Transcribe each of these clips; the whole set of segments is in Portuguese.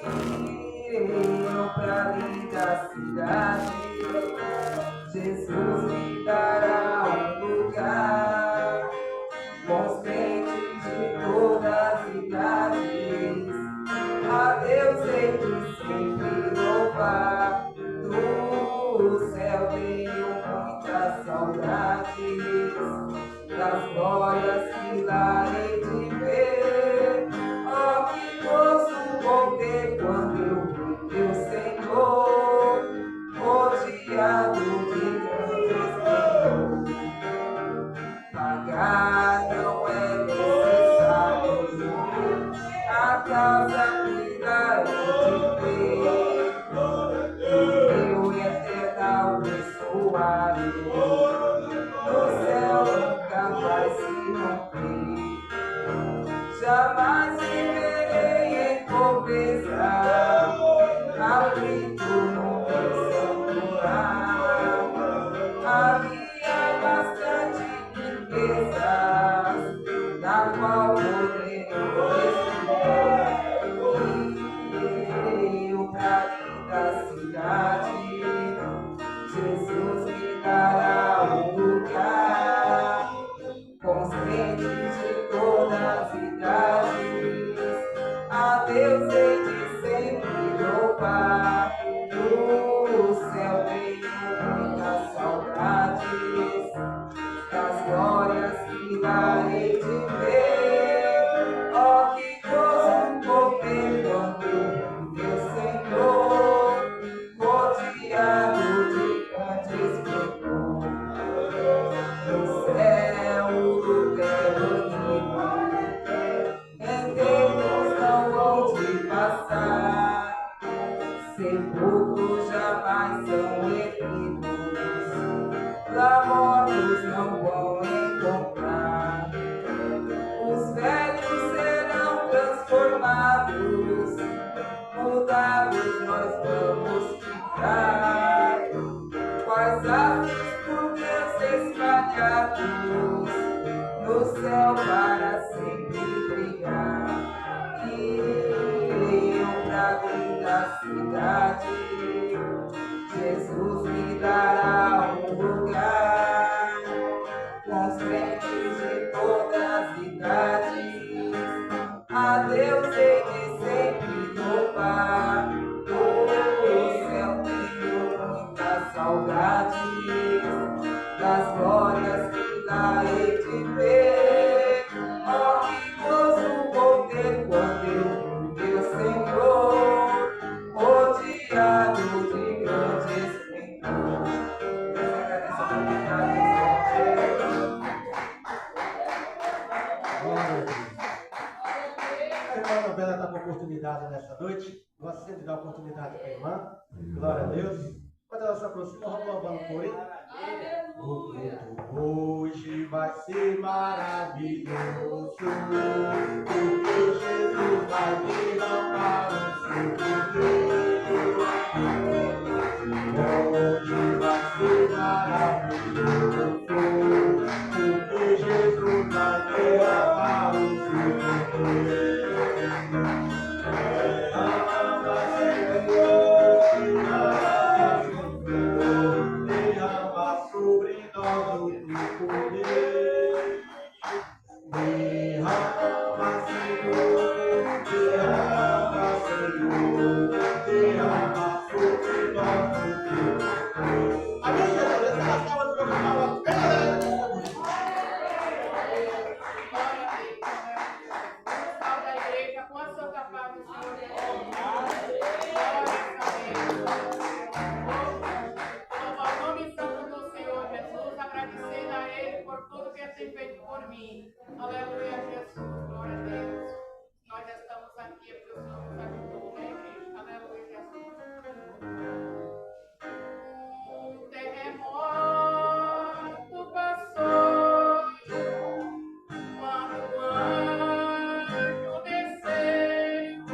iriam pra linda cidade. Jesus me dará um lugar com os crentes de todas as idades. A Deus hei de sempre louvar. Do céu tenho muitas saudades das glórias que lá hei de ver. Oh, que gozo vou ter quando eu vi meu Senhor, rodeado de grandes bênçãos. Pagar não é necessário, a causa que lá hei de ter. Meu eterno abençoado, no céu nunca vai se romper. Jamais viverei em pobreza, aflito no meu santuário. Havia bastante riquezas, na qual poderemos eu pra linda cidade. Jesus me dará um lugar com os crentes de todas as idades. A Deus hei de sempre louvar. Do céu tenho muitas saudades das glórias que lá hei de ver. Oh, que gozo vou ter quando eu vi meu Senhor, rodeado de grandes bênçãos. No céu do terreno, enterros não vão te passar, sepulcros jamais são erguidos, lá mortos não vão encontrar. Os velhos serão transformados, mudados nós vamos ficar. Quais astros por Deus espalhados, no céu para sempre brilhar. Iriam pra linda cidade. Jesus me dará um lugar com os crentes de todas as idades. A Deus hei de sempre louvar. Do céu tenho muitas saudades das glórias que lá hei de ver. Oh, que gozo vou ter quando eu vi meu Senhor, rodeado de grandes bênçãos. Eu agradeço a oportunidade. Glória a Deus. A irmã Anabela está com oportunidade nessa noite. Gosto sempre de dar oportunidade para a irmã. Glória a Deus. Quando ela se aproxima, vamos louvando o coro. O culto hoje vai ser maravilhoso, porque Jesus vai derramar o seu poder. Hoje vai ser maravilhoso, porque Jesus vai derramar o seu poder. Derrama sobre nós o teu poder. Derrama, Senhor, derrama, Senhor, derrama sobre nós o teu poder. Amém, Jesus? Essa é a salva do meu canal. Salve a igreja com a sua paz do Senhor. Louvar o nome santo do Senhor Jesus, agradecendo a Ele por tudo que Ele tem feito por mim. Aleluia, Jesus, glória a Deus. Nós estamos aqui porque o Senhor nos ajudou, né, igreja? Aleluia, Jesus. O terremoto passou, quando o anjo desceu,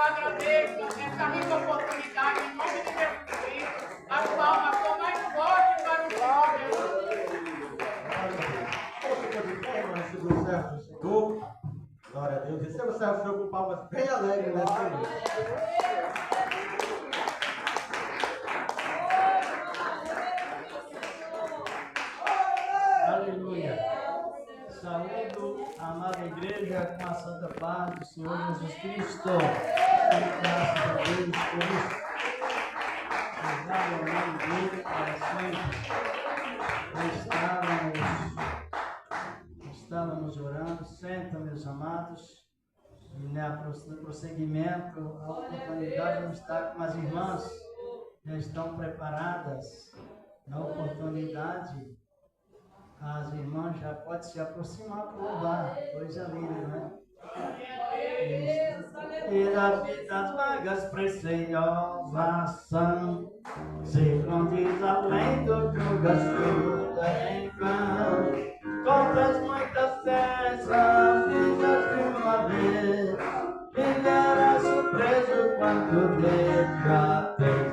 agradeço essa rica oportunidade em nome de Jesus Cristo. A palma sou mais forte para o Senhor Jesus. Glória a Deus. Vamos ficar de pé, irmão, receber o servo do Senhor. Glória a Deus. Receba o servo do Senhor com palmas bem alegres nessa noite. Aleluia. Saúdo a amada igreja com a santa paz do Senhor Jesus Cristo. E graças a Deus por isso. Exalo o nome dele para sempre. Estávamos orando. Senta, meus amados. E no prosseguimento, a oportunidade não está com as irmãs. Já estão preparadas. Na oportunidade, as irmãs já podem se aproximar para louvar. Coisa linda, né? E as vidas vagas preciosas são, segundo diz além do que o gasto em vão. Contas muitas dessas vidas de uma vez, ficará surpreso quando deixa vez.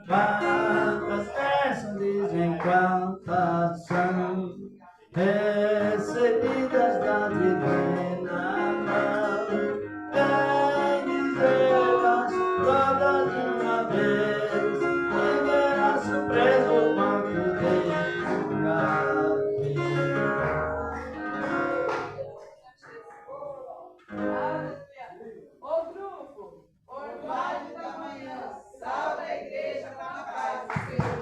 Quantas dessas dizem quantas são recebidas da divina mão. Vem dizê-las todas de uma vez, e verá surpreso quando deixa ver. Ô grupo, orvalho da manhã, salve a igreja com a paz do Senhor.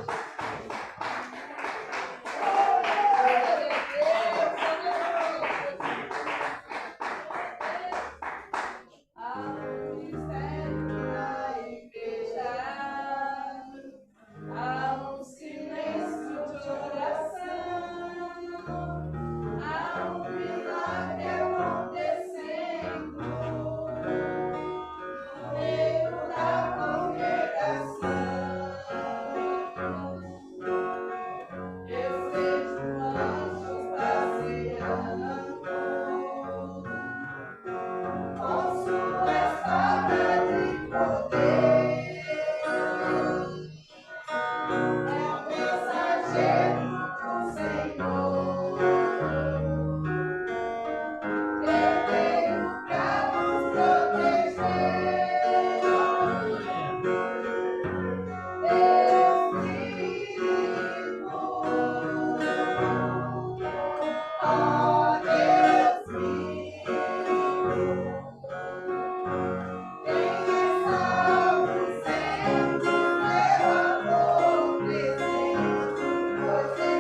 Você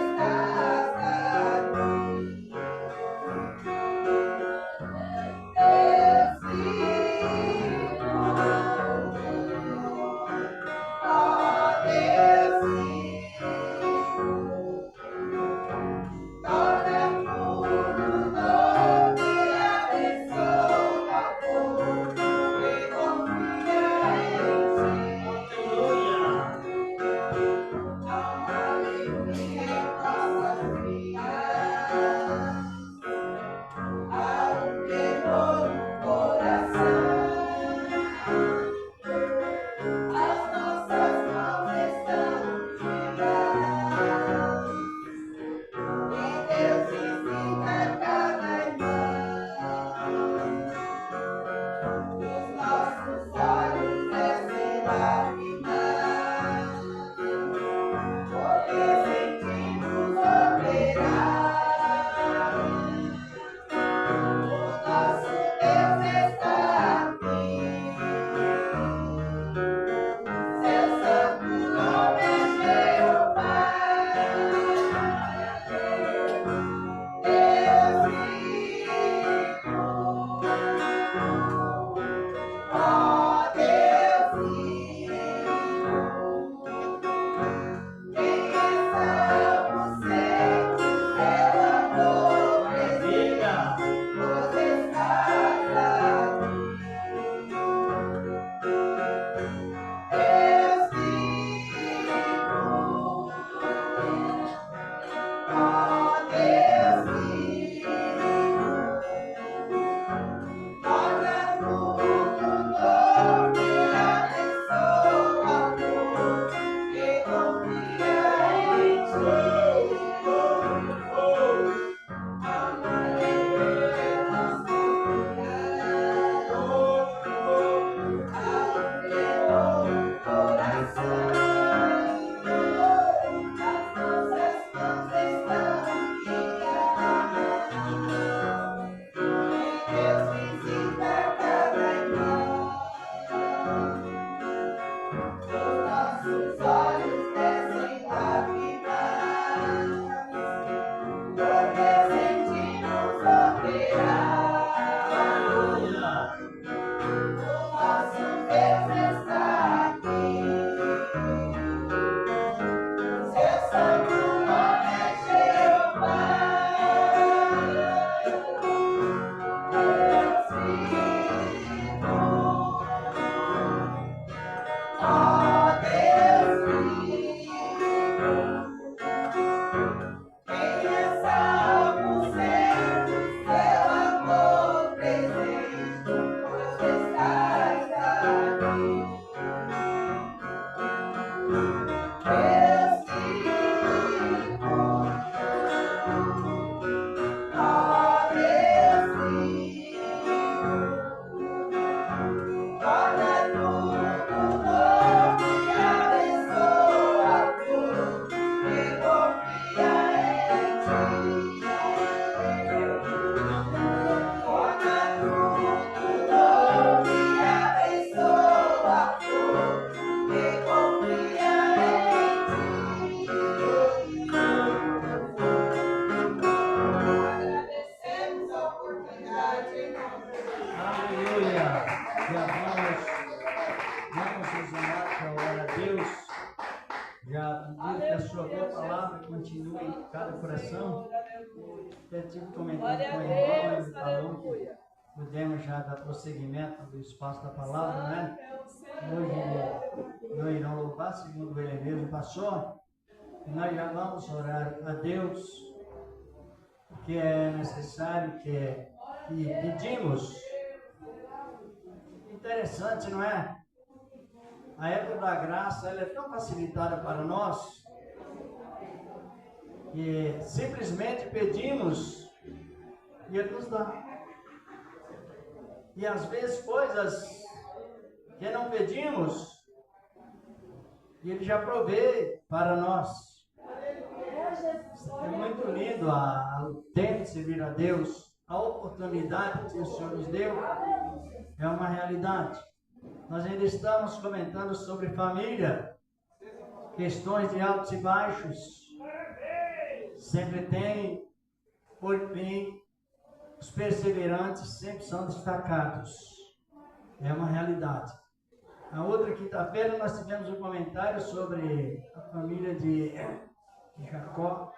cada coração. Eu tive comentando Glória com a o irmão, Deus, ele falou que aleluia. podemos já dar prosseguimento do espaço da palavra, né? Hoje não irão louvar, segundo ele mesmo passou. E nós já vamos orar a Deus, que é necessário que pedimos. Interessante, não é? A época da graça ela é tão facilitada para nós que simplesmente pedimos e Ele nos dá. E às vezes coisas que não pedimos, e Ele já provê para nós. É muito lindo o tempo de servir a Deus, a oportunidade que o Senhor nos deu, é uma realidade. Nós ainda estamos comentando sobre família, questões de altos e baixos. Sempre tem, porém, os perseverantes sempre são destacados. É uma realidade. Na outra quinta-feira nós tivemos um comentário sobre a família de Jacó,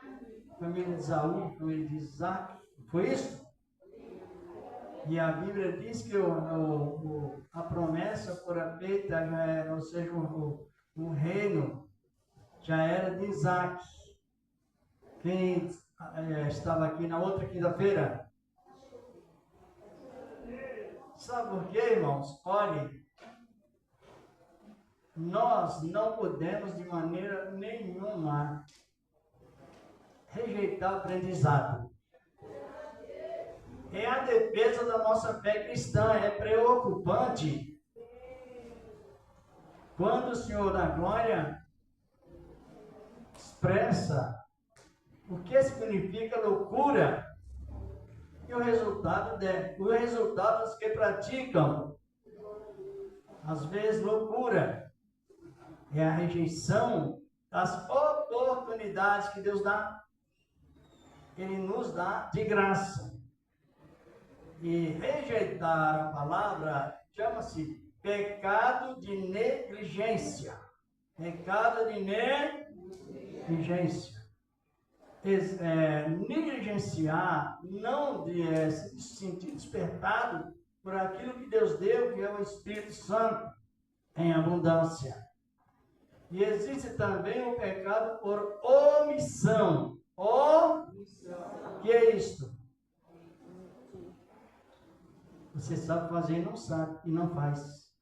a família de Esaú, a família de Isaac. Foi isso? E a Bíblia diz que a promessa fora feita, já era, ou seja, o reino já era de Isaac. Quem estava aqui na outra quinta-feira? Sabe por quê, irmãos? Olhe, nós não podemos de maneira nenhuma rejeitar o aprendizado. É a defesa da nossa fé cristã. É preocupante quando o Senhor da Glória expressa o que significa loucura e o resultado dos que praticam. Às vezes, loucura é a rejeição das oportunidades que Deus dá. Ele nos dá de graça. E rejeitar a palavra chama-se pecado de negligência. Pecado de negligência. Negligenciar, não de se sentir despertado por aquilo que Deus deu, que é o Espírito Santo, em abundância. E existe também o pecado por omissão. Que é isto? Você sabe fazer e não sabe, e não faz.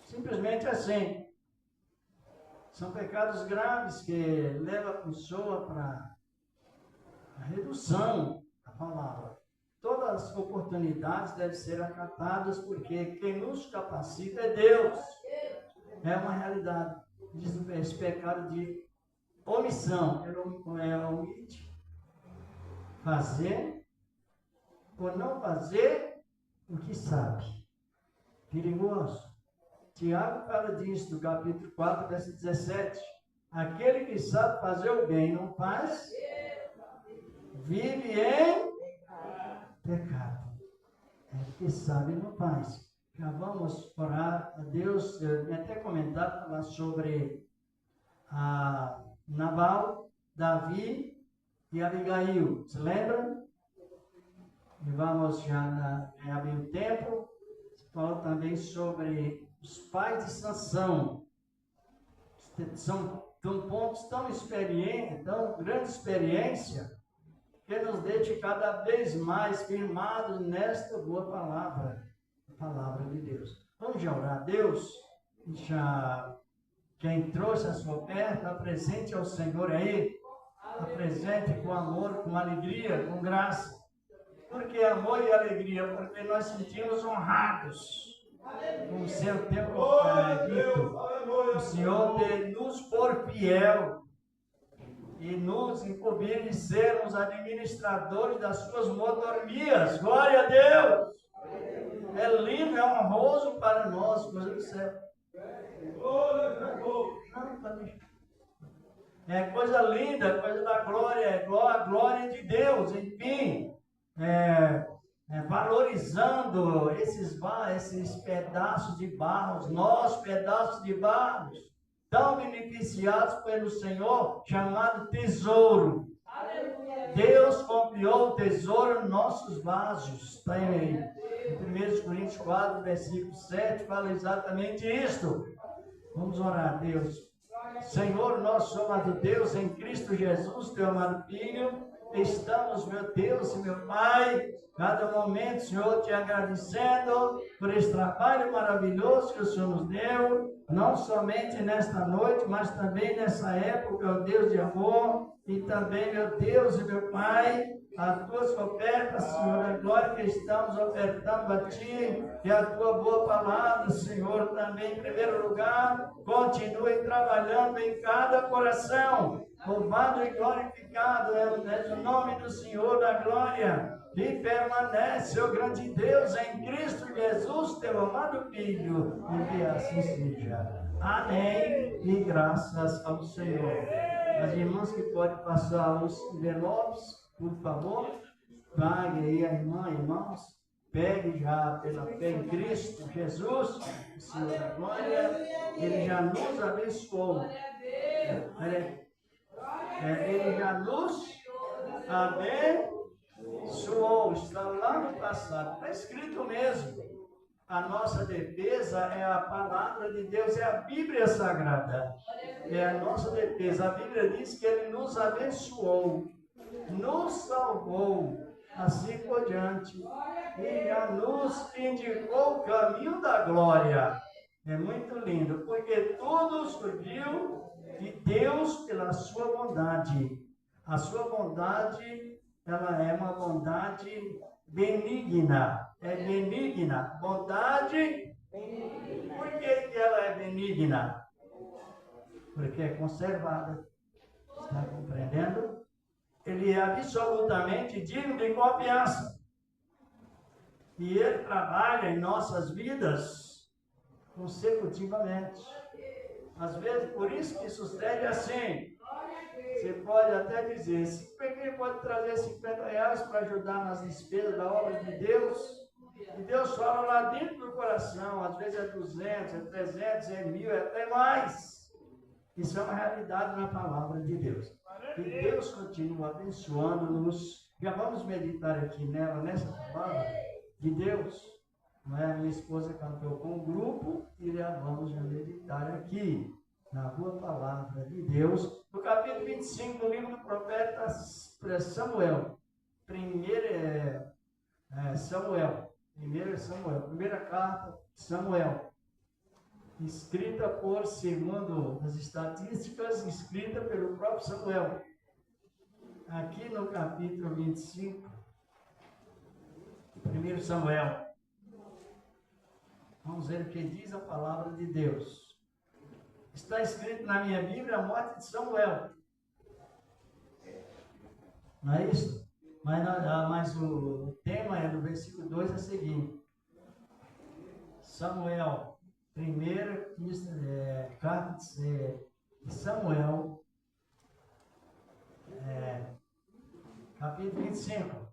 Simplesmente assim. São pecados graves que levam a pessoa para a redução da palavra. Todas as oportunidades devem ser acatadas, porque quem nos capacita é Deus. É uma realidade. Diz esse pecado de omissão. É omite. Fazer ou não fazer o que sabe. Perigoso. Tiago fala disso no capítulo 4, verso 17. Aquele que sabe fazer o bem não faz, vive em pecado. É que sabe e não faz. Já vamos orar a Deus. Eu até comentar falar sobre Nabal, Davi e Abigail. Se lembra? E vamos já abrir o tempo. Fala também sobre os pais de Sansão. São pontos tão experientes, tão grande experiência, que nos deixe cada vez mais firmados nesta boa palavra, a palavra de Deus. Vamos já orar a Deus. Quem trouxe a sua oferta, apresente ao Senhor aí, apresente com amor, com alegria, com graça. Por que amor e alegria? Porque nós sentimos honrados com o seu tempo dito. O Senhor de nos for fiel e nos incumbir de sermos administradores das suas mordomias. Glória a Deus! É lindo, é honroso para nós, coisa do céu. É coisa linda, coisa da glória, é a glória de Deus, enfim. Valorizando esses pedaços de barros, nós pedaços de barros, tão beneficiados pelo Senhor, chamado tesouro. Deus confiou o tesouro em nossos vasos. Está em 1 Coríntios 4, versículo 7, fala exatamente isto. Vamos orar, Deus. Senhor, nosso amado Deus, em Cristo Jesus, teu amado Filho, estamos, meu Deus e meu Pai, cada momento, Senhor, te agradecendo por esse trabalho maravilhoso que o Senhor nos deu, não somente nesta noite, mas também nessa época, ó Deus de amor, e também, meu Deus e meu Pai, as tuas ofertas, Senhor, a glória que estamos ofertando a Ti, e a Tua boa palavra, Senhor, também, em primeiro lugar, continue trabalhando em cada coração, louvado e glorificado é o nome do Senhor da glória, e permanece, ó grande Deus, em Cristo Jesus, teu amado Filho, e que assim seja. Amém, e graças ao Senhor. As irmãs que podem passar os envelopes, por favor, pague aí a irmã, irmãos, pegue já pela fé em Cristo Jesus, o Senhor da glória, Ele já nos abençoou. Ele já nos abençoou, está lá no passado, está escrito mesmo. A nossa defesa é a palavra de Deus, é a Bíblia Sagrada. É a nossa defesa. A Bíblia diz que Ele nos abençoou, nos salvou, assim por diante, e já nos indicou o caminho da glória. É muito lindo, porque tudo surgiu de Deus pela sua bondade. A sua bondade, ela é uma bondade benigna. É benigna. Bondade, por que ela é benigna? Porque é conservada. Está compreendendo? Ele é absolutamente digno de confiança. E Ele trabalha em nossas vidas consecutivamente. Às vezes, por isso que sucede assim. Você pode até dizer, se ele pode trazer R$50 para ajudar nas despesas da obra de Deus, e Deus fala lá dentro do coração, às vezes é 200, é 300, é 1000, é até mais. Isso é uma realidade na palavra de Deus. E Deus continua abençoando-nos. Já vamos meditar aqui nela, nessa palavra de Deus. Não é? Minha esposa cantou com o grupo e já vamos meditar aqui na boa palavra de Deus. No capítulo 25 do livro do profeta Samuel. Primeira carta de Samuel. Escrita por, segundo as estatísticas, escrita pelo próprio Samuel. Aqui no capítulo 25, 1 Samuel. Vamos ver o que diz a palavra de Deus. Está escrito na minha Bíblia a morte de Samuel. Não é isso? Mas o tema é do versículo 2 é o seguinte. Samuel, carta de Samuel, capítulo 25.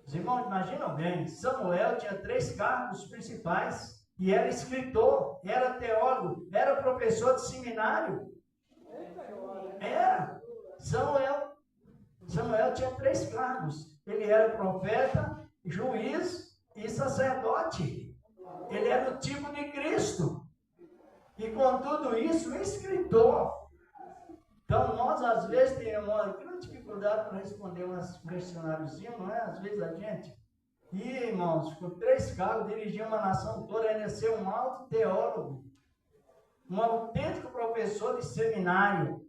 Os irmãos imaginam bem, Samuel tinha 3 cargos principais e era escritor, era teólogo, era professor de seminário. Era. Samuel tinha 3 cargos. Ele era profeta, juiz e sacerdote. Ele era o tipo de Cristo. E com tudo isso, escritor. Então, nós às vezes temos uma grande dificuldade para responder uns questionáriozinhos, não é? Às vezes a gente. E, irmãos, com 3 cargos, dirigir uma nação toda, ainda ser um alto teólogo, um autêntico professor de seminário,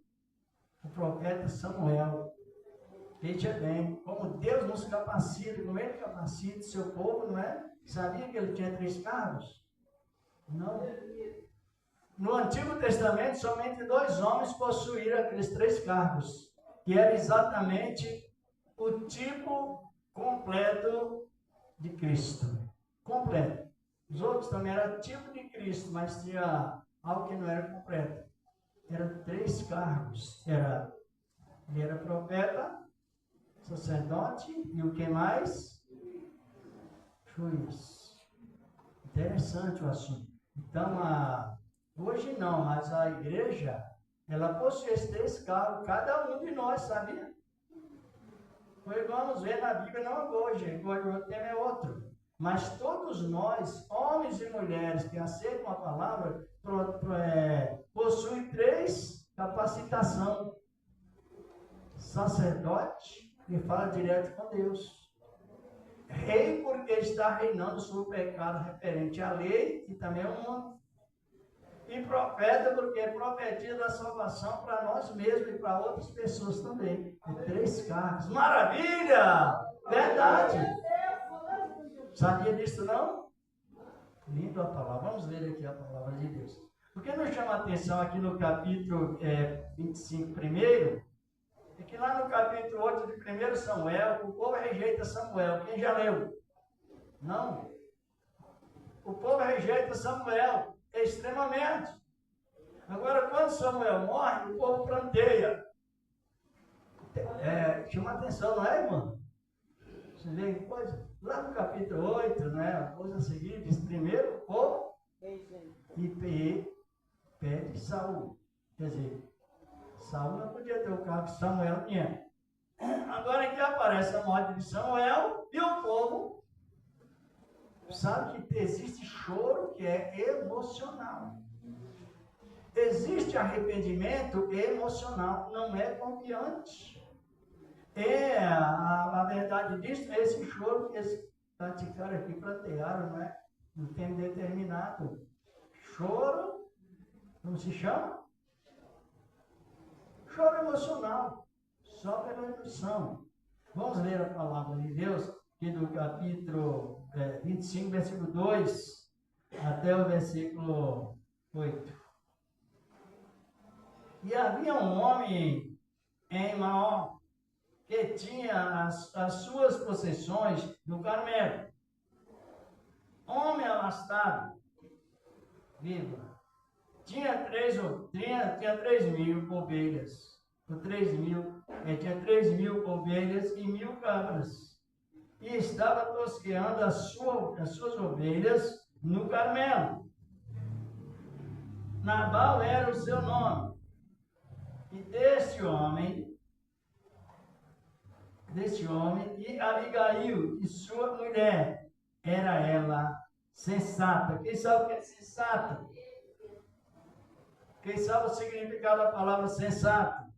o profeta Samuel. Veja bem, como Deus nos capacita, como Ele capacita o seu povo, não é? Sabia que ele tinha 3 cargos? Não. No Antigo Testamento, somente 2 homens possuíram aqueles 3 cargos, que era exatamente o tipo completo de Cristo. Completo. Os outros também eram tipo de Cristo, mas tinha algo que não era completo. Eram 3 cargos. Ele era profeta, sacerdote e o que mais? Juiz. Interessante o assunto. Então, hoje não, mas a igreja, ela possui esses 3 cargos, cada um de nós, sabia? Depois vamos ver na Bíblia, não hoje, o tema é outro. Mas todos nós, homens e mulheres que aceitam a palavra, possuem 3 capacitações. Sacerdote, que fala direto com Deus. Rei, porque está reinando sobre o pecado referente à lei e também ao mundo. E profeta, porque profetiza a salvação para nós mesmos e para outras pessoas também. 3 cargos. Maravilha! Verdade! Sabia disso, não? Lindo a palavra. Vamos ler aqui a palavra de Deus. O que nos chama a atenção aqui no capítulo 25 primeiro, é que lá no capítulo 8 de 1 Samuel, o povo rejeita Samuel. Quem já leu? Não? O povo rejeita Samuel extremamente. Agora, quando Samuel morre, o povo pranteia. Chama atenção, não é, irmão? Você vê que coisa? Lá no capítulo 8, né, a coisa seguinte, diz primeiro o povo e pede Saul. Quer dizer, Saul não podia ter o cargo que Samuel tinha. Agora que aparece a morte de Samuel e o povo sabe que existe choro que é emocional. Existe arrependimento emocional, não é confiante. A verdade disso é esse choro que eles praticaram aqui, plantearam, não é? No tempo determinado. Choro, como se chama? Choro emocional, só pela emoção. Vamos ler a palavra de Deus, aqui do capítulo 25, versículo 2, até o versículo 8. E havia um homem em Maó, que tinha as suas possessões no Carmelo. Homem abastado, vírgula. Tinha 3.000 ovelhas. Tinha 3.000 ovelhas e 1.000 cabras. E estava tosqueando as suas ovelhas no Carmelo. Nabal era o seu nome. E desse homem, e Abigail, e sua mulher, era ela sensata. Quem sabe o que é sensata? Quem sabe o significado da palavra sensato?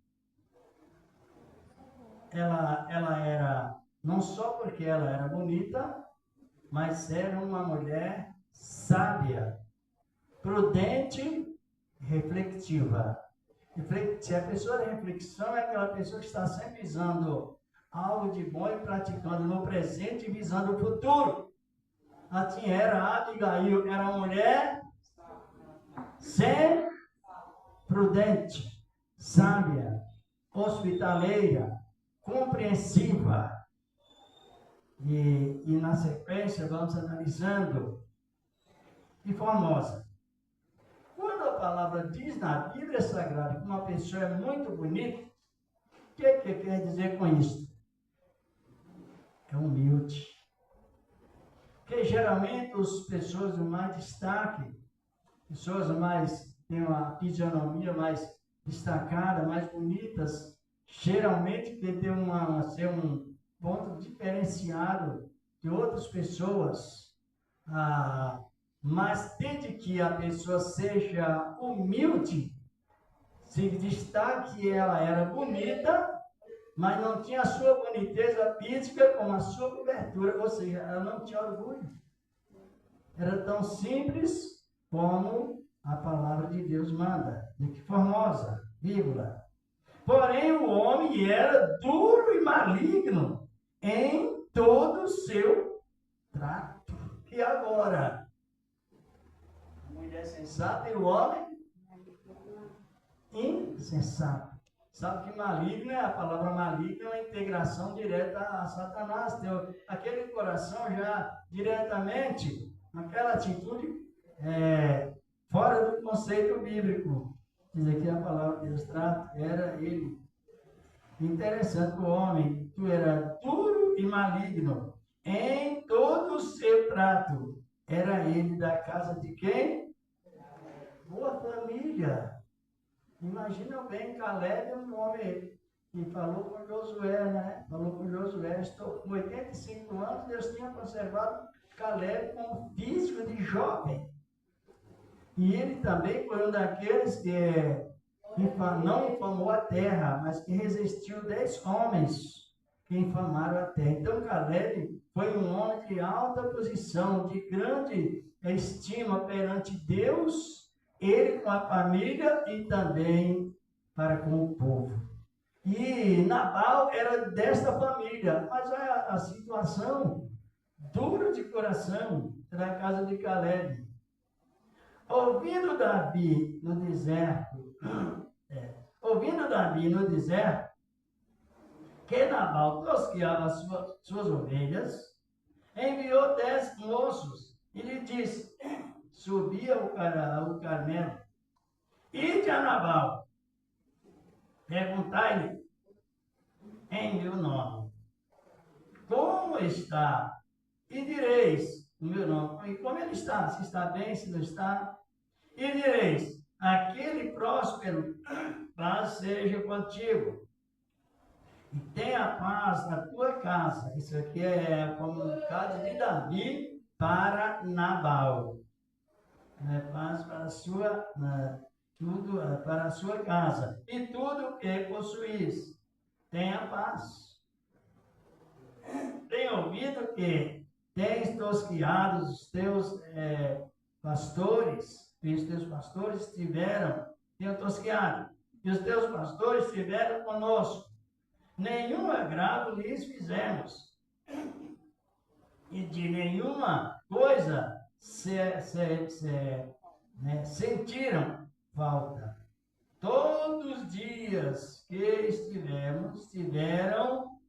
Ela era, não só porque ela era bonita, mas era uma mulher sábia, prudente, reflexiva. Se a pessoa de reflexão é aquela pessoa que está sempre visando algo de bom e praticando no presente e visando o futuro. Assim era Abigail, era uma mulher prudente, sábia, hospitaleira, compreensiva. E na sequência vamos analisando. E formosa. Quando a palavra diz na Bíblia Sagrada que uma pessoa é muito bonita, o que quer dizer com isso? É humilde. Porque geralmente as pessoas de mais destaque, pessoas mais têm uma fisionomia mais destacada, mais bonitas, geralmente que tem ser um ponto diferenciado de outras pessoas. Mas desde que a pessoa seja humilde, se destaque que ela era bonita, mas não tinha a sua boniteza física como a sua cobertura, ou seja, ela não tinha orgulho. Era tão simples como a palavra de Deus manda. De que formosa, vírgula. Porém, o homem era duro e maligno em todo o seu trato. E agora? A mulher sensata e o homem insensato. Sabe que maligno a palavra maligno é uma integração direta a Satanás. Aquele coração já diretamente, aquela atitude fora do conceito bíblico. Diz aqui a palavra de Deus trata, era ele. Interessante, o homem, tu era duro e maligno em todo o seu trato. Era ele da casa de quem? Boa família. Imagina bem, Caleb é um homem E falou com Josué, né? Falou com Josué, estou com 85 anos, Deus tinha conservado Caleb com um físico de jovem. E ele também foi um daqueles que não infamou a terra, mas que resistiu 10 homens que infamaram a terra. Então Caleb foi um homem de alta posição, de grande estima perante Deus, ele com a família e também para com o povo. E Nabal era desta família, mas a situação dura de coração da casa de Caleb. Ouvindo Davi no deserto, que Nabal tosqueava suas ovelhas, enviou 10 moços e lhe disse: subi ao Carmelo, ide a Nabal, perguntai-lhe em meu nome, como está? E direis o meu nome, e como ele está, se está bem, se não está, e direis: aquele próspero, paz seja contigo, e tenha paz na tua casa. Isso aqui é o comunicado de Davi para Nabal. Paz para a sua, para a sua casa, e tudo que possuís, tenha paz. Tenho ouvido que tens tosqueado os teus pastores, e os teus pastores tenham tosqueado, e os teus pastores estiveram conosco. Nenhum agrado lhes fizemos, e de nenhuma coisa sentiram falta. Todos os dias que estiveram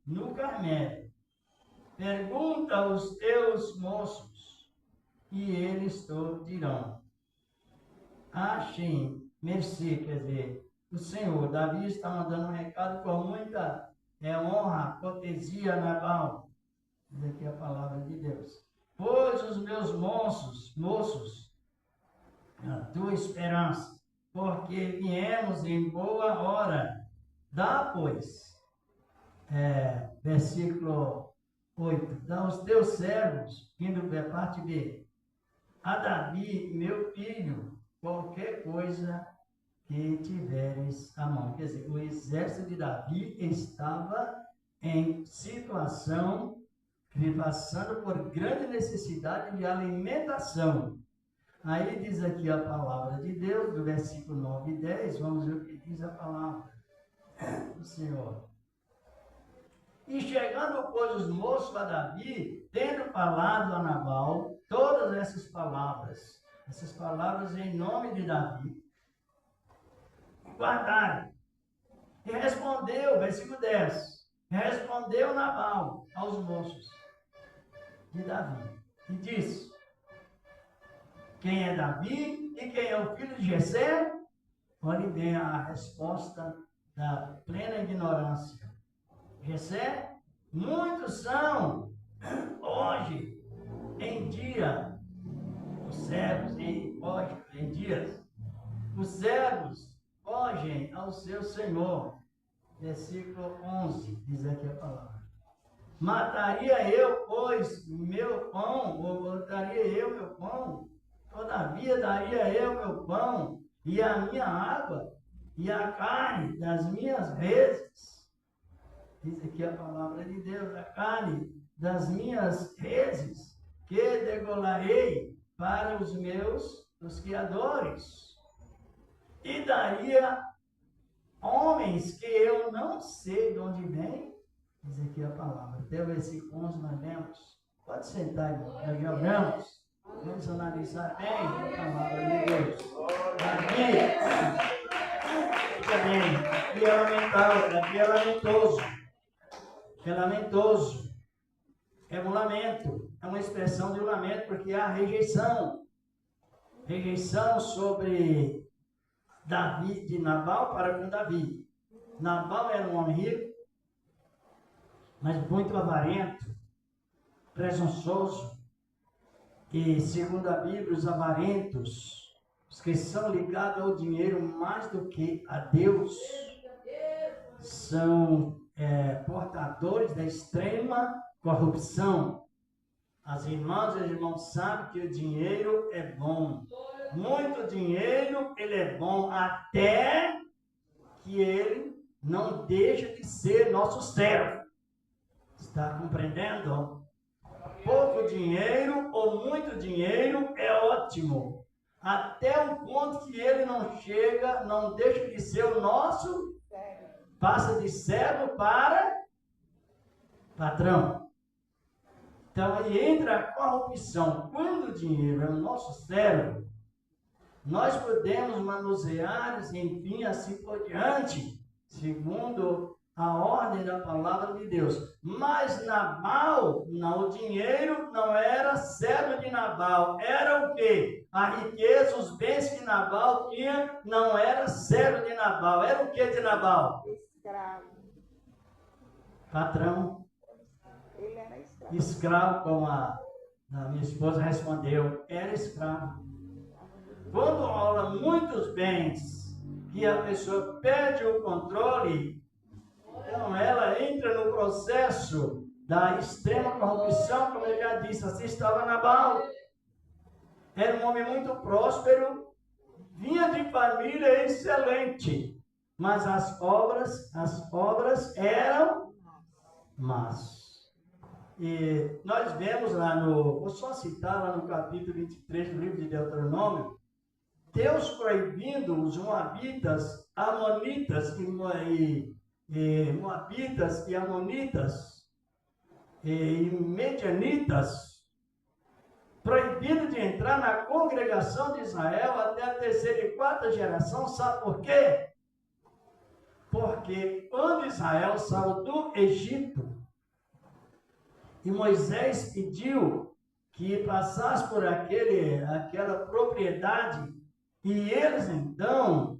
no Carmelo. Pergunta aos teus moços, e eles dirão: achem mercê, quer dizer, o Senhor. Davi está mandando um recado com muita honra, cortesia a Nabal. Diz aqui a palavra de Deus. Pois os meus moços, a tua esperança, porque viemos em boa hora. Dá, pois, versículo 8, dá aos teus servos, indo da parte B, a Davi, meu filho, qualquer coisa que tiveres à mão. Quer dizer, o exército de Davi estava em situação, passando por grande necessidade de alimentação. Aí diz aqui a palavra de Deus, do versículo 9 e 10, vamos ver o que diz a palavra do Senhor. E chegando, pois, os moços a Davi, tendo falado a Nabal todas essas palavras em nome de Davi, guardaram. E respondeu, versículo 10, respondeu Nabal aos moços de Davi, e disse: quem é Davi e quem é o filho de Jessé? Olhe bem a resposta da plena ignorância. Jessé, muitos são hoje em dia os servos, os servos fogem ao seu senhor. Versículo 11, diz aqui a palavra. Mataria eu, pois, meu pão, todavia daria eu meu pão, e a minha água, e a carne das minhas reses. Diz aqui a palavra de Deus: a carne das minhas reses, que degolarei para os meus tosqueadores. E daria homens que eu não sei de onde vêm. Diz aqui a palavra. Até o versículo 11 nós lemos. Pode sentar, irmão. Nós já lemos. Vamos analisar bem a palavra de Deus. Davi, fica bem. E é lamentável, Davi é lamentoso. É lamentoso. É um lamento. É uma expressão de um lamento, porque há rejeição. Rejeição sobre Davi, de Nabal para com Davi. Nabal era um homem rico, mas muito avarento, presunçoso. E, segundo a Bíblia, os avarentos, os que são ligados ao dinheiro mais do que a Deus, são portadores da extrema corrupção. As irmãs e os irmãos sabem que o dinheiro é bom. Muito dinheiro, ele é bom até que ele não deixa de ser nosso servo. Está compreendendo? Pouco dinheiro ou muito dinheiro é ótimo. Até o ponto que ele não chega, não deixa de ser o nosso, passa de servo para patrão. Então aí entra a corrupção. Quando o dinheiro é o nosso servo, nós podemos manusear, enfim, assim por diante, segundo a ordem da palavra de Deus. Mas Nabal, o dinheiro não era servo de Nabal. Era o quê? A riqueza, os bens que Nabal tinha, não era servo de Nabal. Era o que de Nabal? Escravo. Patrão. Ele era escravo. Escravo, como a minha esposa respondeu, era escravo. Quando rola muitos bens que a pessoa perde o controle, então ela entra no processo da extrema corrupção, como eu já disse. Assim estava Nabal. Era um homem muito próspero, vinha de família excelente, mas as obras eram más. E nós vemos lá vou só citar lá no capítulo 23 do livro de Deuteronômio, Deus proibindo os moabitas, amonitas moabitas e amonitas e medianitas, proibido de entrar na congregação de Israel até a terceira e quarta geração. Sabe por quê? Porque quando Israel saiu do Egito e Moisés pediu que passasse por aquela propriedade, e eles então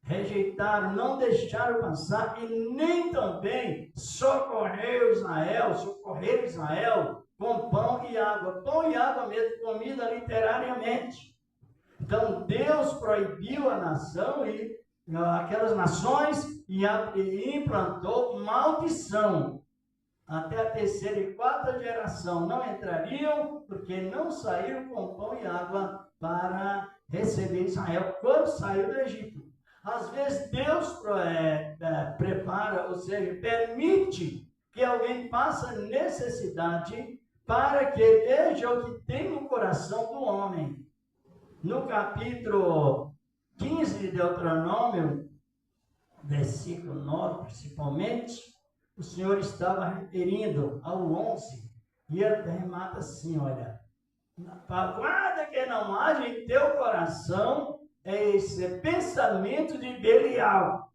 rejeitaram, não deixaram passar, e nem também socorreram Israel com pão e água mesmo, comida literariamente. Então Deus proibiu a nação e aquelas nações e implantou maldição. Até a terceira e quarta geração não entrariam, porque não saíram com pão e água para receber Israel quando saiu do Egito. Às vezes Deus prepara, ou seja, permite que alguém passe necessidade para que veja o que tem no coração do homem. No capítulo 15 de Deuteronômio, versículo 9 principalmente, o Senhor estava referindo ao 11, e ele remata assim, olha, guarda que não haja em teu coração esse pensamento de Belial.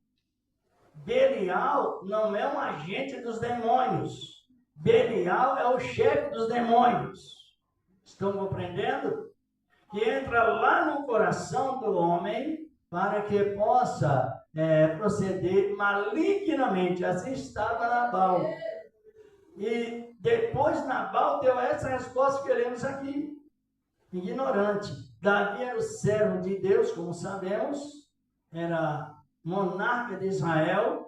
Belial não é um agente dos demônios. Belial é o chefe dos demônios. Estão compreendendo? Que entra lá no coração do homem para que possa proceder malignamente. Assim estava Nabal. E depois Nabal deu essa resposta que lemos aqui. Ignorante. Davi era o servo de Deus, como sabemos. Era monarca de Israel.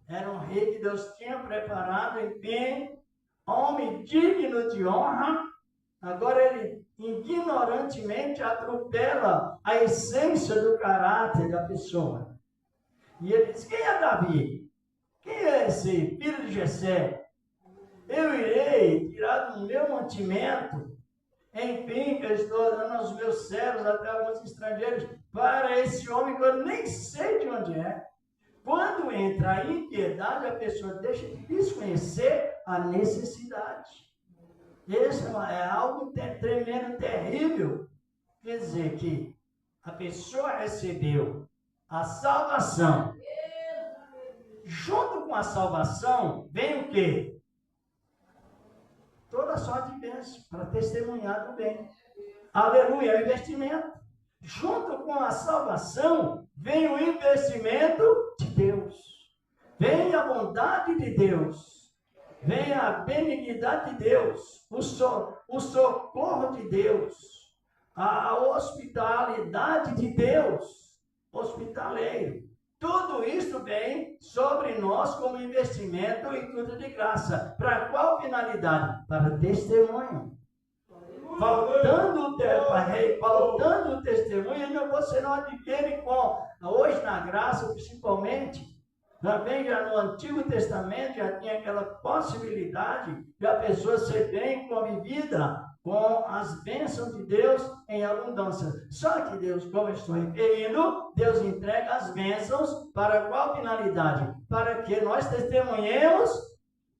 Era um rei que Deus tinha preparado em bem. Homem digno de honra. Agora ele ignorantemente atropela a essência do caráter da pessoa. E ele diz, quem é Davi? Quem é esse filho de Jessé? Eu irei tirar do meu mantimento, enfim, que eu estou dando aos meus servos, até alguns estrangeiros, para esse homem que eu nem sei de onde é. Quando entra a impiedade, a pessoa deixa de desconhecer a necessidade. Isso é algo tremendo, terrível. Quer dizer que a pessoa recebeu a salvação. Junto com a salvação, vem o quê? Toda sorte de bênção para testemunhar do bem. Aleluia, é o investimento. Junto com a salvação, vem o investimento de Deus. Vem a bondade de Deus. Vem a benignidade de Deus. O socorro de Deus. A hospitalidade de Deus. Hospitaleiro. tudo isso vem sobre nós como investimento e tudo de graça. Para qual finalidade? Para testemunho. Faltando o testemunho, você não adquire com. Hoje na graça, principalmente, também já no Antigo Testamento já tinha aquela possibilidade de a pessoa ser bem convivida com as bênçãos de Deus em abundância. Só que Deus, como eu estou referindo, Deus entrega as bênçãos para qual finalidade? Para que nós testemunhemos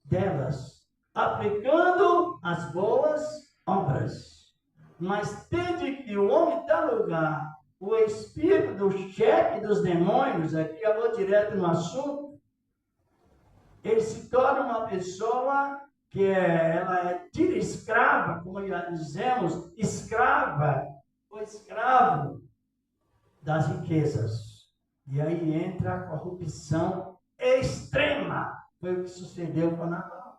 delas, aplicando as boas obras. Mas tende que o homem dá lugar, o espírito do chefe dos demônios, aqui eu vou direto no assunto, ele se torna uma pessoa que ela é tira escrava, como já dizemos, escrava, ou escravo das riquezas. E aí entra a corrupção extrema. Foi o que sucedeu com Nabal.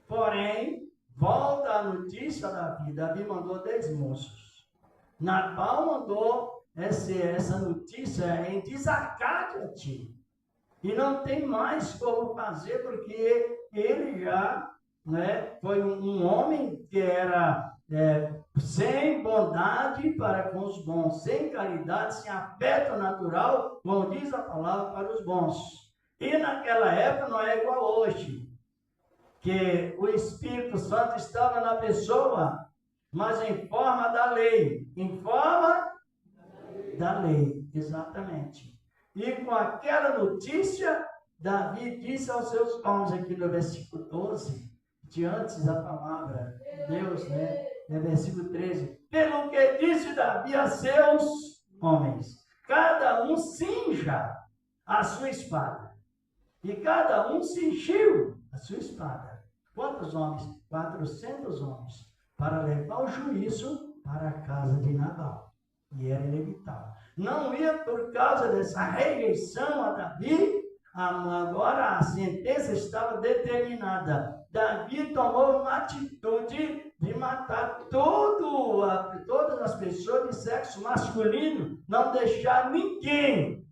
Porém, volta a notícia Davi. Davi mandou 10 moços. Nabal mandou essa notícia em desacato a ti. E não tem mais como fazer, porque ele já foi um homem que era sem bondade para com os bons, sem caridade, sem afeto natural, como diz a palavra, para os bons. E naquela época não é igual hoje, que o Espírito Santo estava na pessoa, mas em forma da lei. Em forma da lei, exatamente. E com aquela notícia, Davi disse aos seus homens, aqui no versículo 12, de antes da palavra de Deus, no versículo 13, pelo que disse Davi a seus homens, cada um cinja a sua espada, e cada um cingiu a sua espada. Quantos homens? 400 homens, para levar o juízo para a casa de Nabal. E era inevitável. Não ia por causa dessa rejeição a Davi, agora a sentença estava determinada. Davi tomou uma atitude de matar todas as pessoas de sexo masculino, não deixar ninguém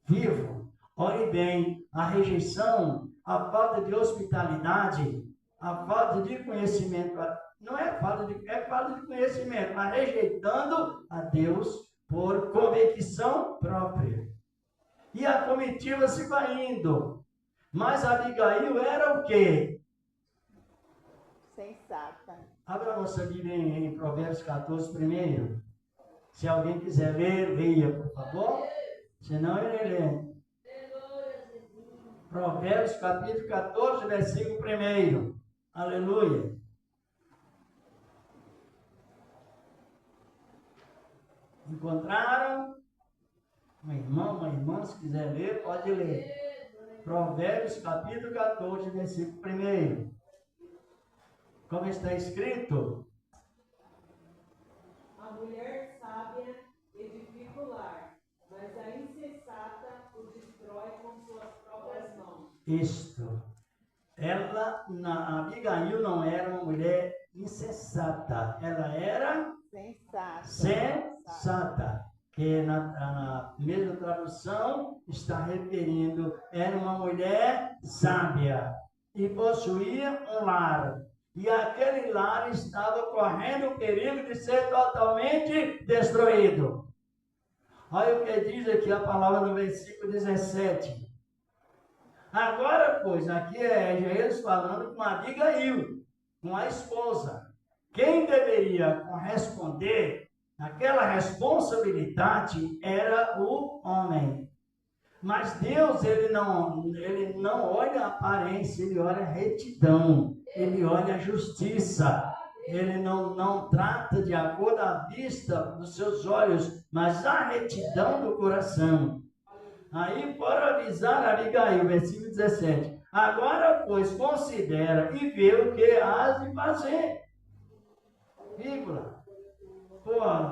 vivo. Olhe bem, a rejeição, a falta de hospitalidade, a falta de conhecimento, não é falta de conhecimento, mas rejeitando a Deus por convicção própria. E a comitiva se vai indo. Mas Abigail era o quê? Sensata. Abra a nossa Bíblia em Provérbios 14 primeiro. Se alguém quiser ler, leia, por favor. Senão ele lê. Provérbios capítulo 14, versículo 1. Aleluia. Encontraram? Um irmão, uma irmã, se quiser ler, pode ler. Provérbios capítulo 14, versículo 1. Como está escrito? A mulher sábia edifica o lar, mas a insensata o destrói com suas próprias mãos. Isto. A Abigail não era uma mulher insensata, ela era sensata, que na mesma tradução está referindo, era uma mulher sábia e possuía um lar. E aquele lar estava correndo o perigo de ser totalmente destruído. Olha o que diz aqui a palavra no versículo 17. Agora, pois, aqui é eles falando com Abigail, com a esposa. Quem deveria corresponder àquela responsabilidade era o homem. Mas Deus, ele não olha a aparência, ele olha a retidão, ele olha a justiça. Ele não trata de acordo à vista dos seus olhos, mas a retidão do coração. Aí, para avisar Abigail, versículo 17. Agora, pois, considera e vê o que has de fazer. Vírgula.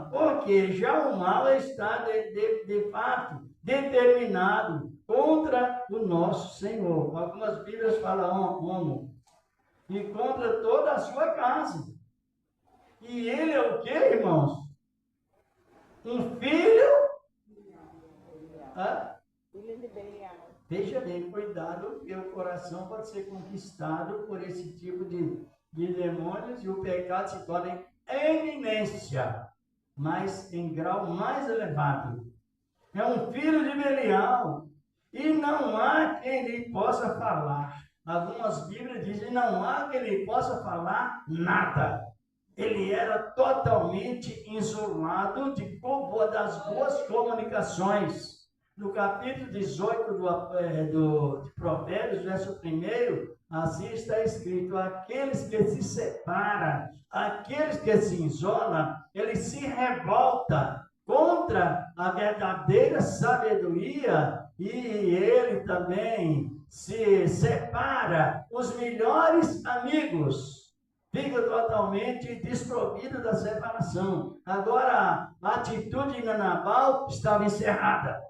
Porque já o mal está de fato determinado contra o nosso Senhor. Algumas Bíblias falam homo. E contra toda a sua casa. E ele é o que, irmãos? Um filho Veja bem, cuidado, porque o coração pode ser conquistado por esse tipo de demônios e o pecado se torna eminência, mas em grau mais elevado. É um filho de Belial e não há quem lhe possa falar. Algumas Bíblias dizem não há quem lhe possa falar nada. Ele era totalmente isolado das boas comunicações. No capítulo 18 de Provérbios, verso 1, assim está escrito: aqueles que se separam, aqueles que se isolam, ele se revolta contra a verdadeira sabedoria e ele também se separa os melhores amigos. Fica totalmente desprovido da separação. Agora, a atitude de Nabal estava encerrada.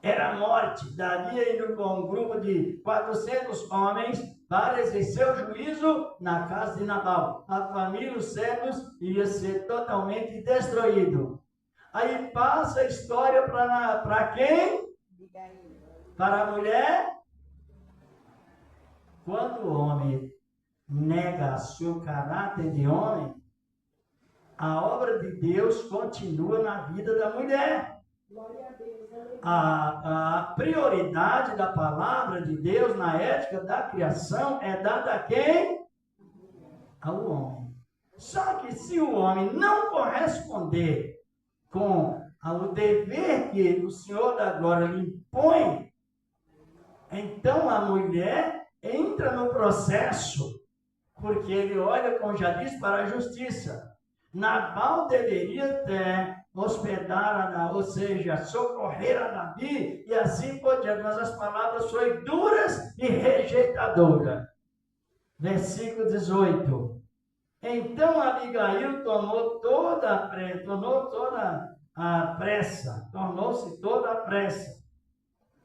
Era a morte. Davi indo com um grupo de 400 homens para exercer o juízo na casa de Nabal. A família, os servos, iria ser totalmente destruído. Aí passa a história para quem? Para a mulher. Quando o homem nega seu caráter de homem, a obra de Deus continua na vida da mulher. A prioridade da palavra de Deus na ética da criação é dada a quem? Ao homem. Só que se o homem não corresponder com o dever que o Senhor da glória lhe impõe, então a mulher entra no processo, porque ele olha, como já disse, para a justiça. Nabal deveria hospedar, ou seja, socorrer a Davi e assim por diante, mas as palavras foram duras e rejeitadoras. Versículo 18. Então Abigail tornou-se toda a pressa.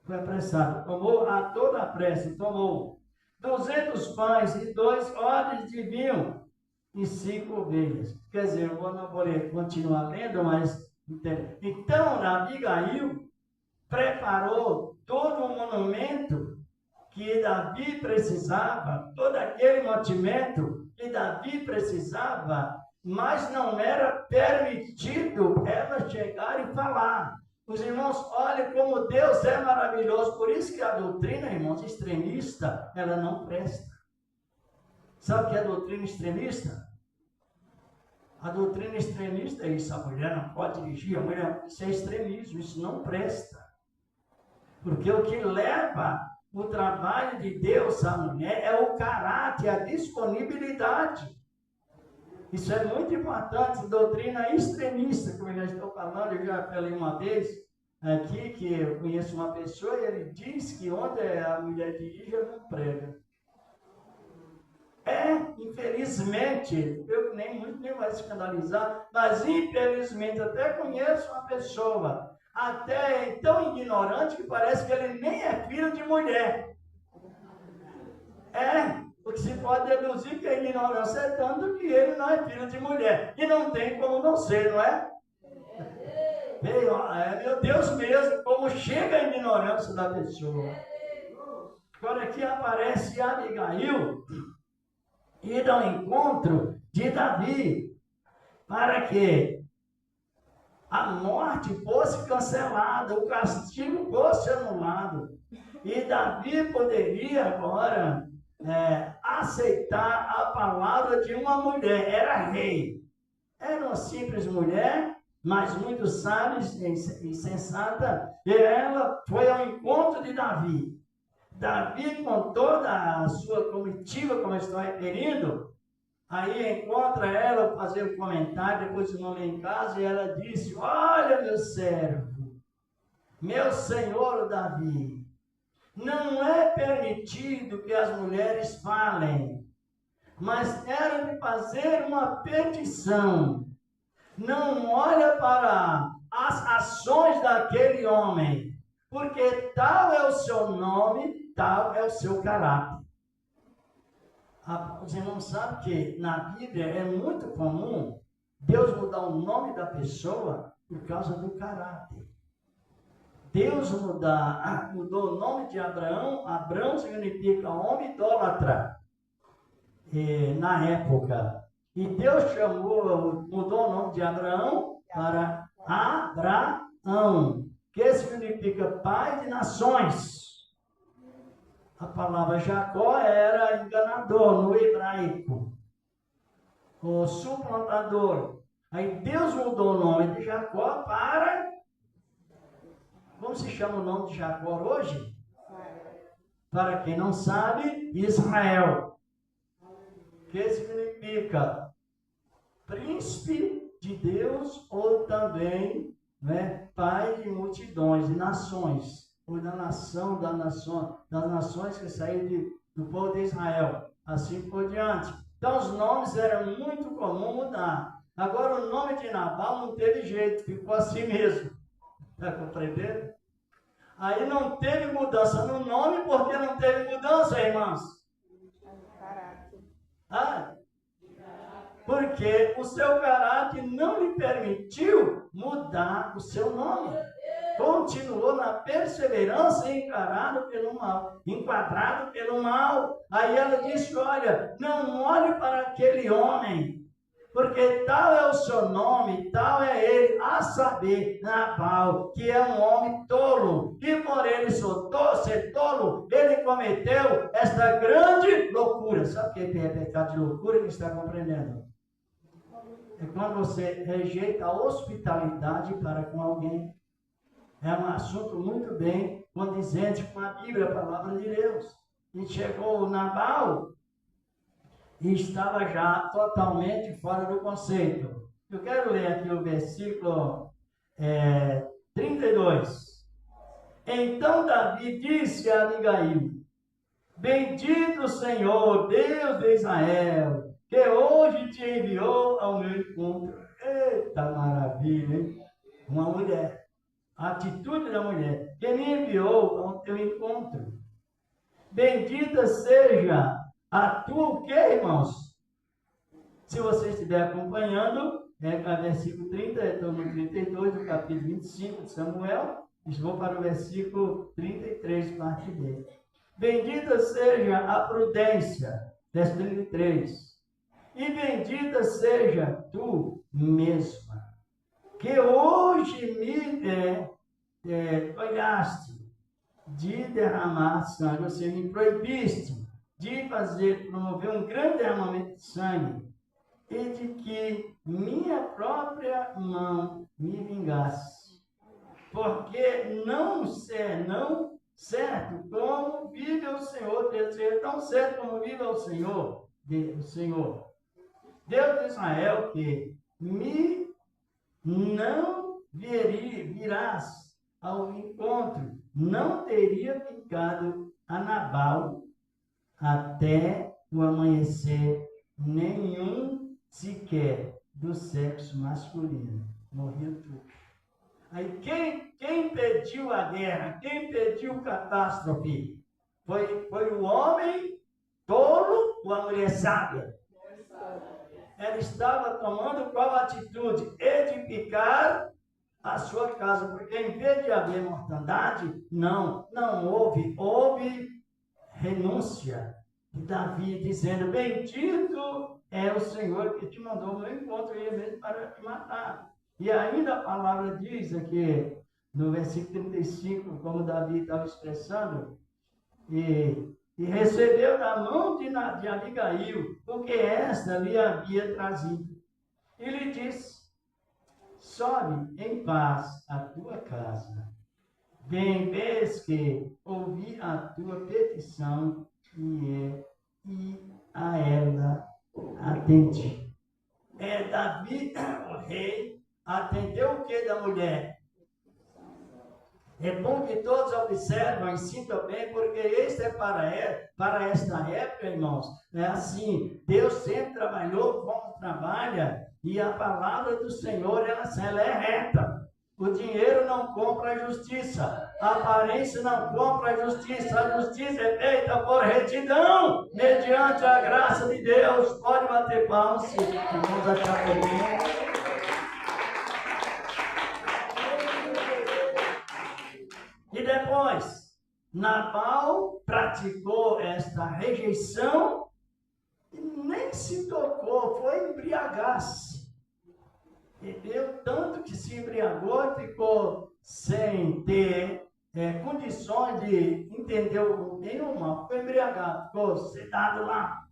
Foi apressado. Tomou a toda a pressa. Tomou 200 pães e 2 odres de vinho e 5 ovelhas. Quer dizer, eu não vou continuar lendo, mas então Abigail preparou todo o monumento que Davi precisava, todo aquele mantimento que Davi precisava, mas não era permitido ela chegar e falar. Os irmãos, olhem como Deus é maravilhoso. Por isso que a doutrina, irmãos, extremista, ela não presta. Sabe o que é a doutrina extremista? A doutrina extremista é isso, a mulher não pode dirigir, a mulher, isso é extremismo, isso não presta. Porque o que leva o trabalho de Deus à mulher é o caráter, a disponibilidade. Isso é muito importante, doutrina extremista, como eu já estou falando, eu já falei uma vez aqui que eu conheço uma pessoa e ele diz que onde a mulher dirige, ele não prega. Infelizmente, eu nem vai escandalizar, mas infelizmente até conheço uma pessoa, até tão ignorante que parece que ele nem é filho de mulher. O que se pode deduzir que a ignorância é tanto que ele não é filho de mulher. E não tem como não ser, não é? Meu Deus mesmo, como chega a ignorância da pessoa. Agora aqui aparece Abigail ir ao encontro de Davi, para que a morte fosse cancelada, o castigo fosse anulado. E Davi poderia agora aceitar a palavra de uma mulher. Era rei, era uma simples mulher, mas muito sábia e sensata, e ela foi ao encontro de Davi. Davi, com toda a sua comitiva, como eu estou referindo, aí encontra ela, fazer um comentário, depois eu não lê em casa, e ela disse: olha, meu servo, meu senhor Davi, não é permitido que as mulheres falem, mas quero lhe fazer uma petição. Não olha para as ações daquele homem, porque tal é o seu nome, tal é o seu caráter. Você não sabe que na Bíblia é muito comum Deus mudar o nome da pessoa por causa do caráter. Deus mudou o nome de Abraão. Abraão significa homem idólatra na época. E Deus mudou o nome de Abraão para Abraão, que significa pai de nações. A palavra Jacó era enganador no hebraico, o suplantador. Aí Deus mudou o nome de Jacó para... Como se chama o nome de Jacó hoje? Para quem não sabe, Israel. Que significa príncipe de Deus ou também, né, pai de multidões e nações. Ou da nação, das nações que saíram do povo de Israel. Assim por diante. Então os nomes eram muito comuns mudar. Agora o nome de Nabal não teve jeito, ficou assim mesmo. Está compreendendo? Aí não teve mudança no nome, porque não teve mudança, irmãos? Porque o seu caráter não lhe permitiu mudar o seu nome. Continuou na perseverança encarado pelo mal, enquadrado pelo mal. Aí ela disse, olha, não olhe para aquele homem, porque tal é o seu nome, tal é ele, a saber, Nabal, que é um homem tolo, e por ele ser tolo, ele cometeu esta grande loucura. Sabe o que é pecado de loucura que está compreendendo? É quando você rejeita a hospitalidade para com alguém. É um assunto muito bem condizente com a Bíblia, a palavra de Deus. E chegou o Nabal e estava já totalmente fora do conceito. Eu quero ler aqui o versículo 32. Então Davi disse a Abigail: Bendito o Senhor, Deus de Israel, que hoje te enviou ao meu encontro. Eita maravilha, hein? Uma mulher. A atitude da mulher que me enviou ao teu encontro. Bendita seja a tua o quê, irmãos? Se você estiver acompanhando, versículo 30, estou no 32 do capítulo 25 de Samuel, e vou para o versículo 33, parte B. Bendita seja a prudência, verso 33. E bendita seja tu mesma, que hoje me olhaste de derramar sangue, você me proibiste de promover um grande derramamento de sangue, e de que minha própria mão me vingasse. Porque não certo como vive o Senhor, tão certo como vive o Senhor, Deus de Israel, que me não virás ao encontro, não teria ficado a Nabal até o amanhecer nenhum sequer do sexo masculino. Morreu tudo. Aí quem impediu a guerra, quem impediu a catástrofe? Foi o homem tolo ou a mulher sábia? Ela estava tomando qual atitude? Edificar a sua casa, porque em vez de haver mortandade, não houve renúncia de Davi, dizendo: bendito é o Senhor que te mandou ao meu encontro, ele mesmo para te matar. E ainda a palavra diz aqui, no versículo 35, como Davi estava expressando, e recebeu da mão de Abigail, porque esta lhe havia trazido. E lhe disse: sobe em paz a tua casa. Bem vês que ouvi a tua petição e a ela atendi. Davi, o rei, atendeu o que da mulher? É bom que todos observam e sintam bem, porque este é para esta época, irmãos. É assim, Deus sempre trabalhou como trabalha, e a palavra do Senhor, ela é reta. O dinheiro não compra a justiça, a aparência não compra a justiça é feita por retidão, mediante a graça de Deus. Pode bater palmas, se vamos achar bem. Nabal praticou esta rejeição e nem se tocou, foi embriagar-se. Bebeu tanto que se embriagou e ficou sem ter condições de entender o bem ou o mal. Ficou embriagado, ficou sentado lá.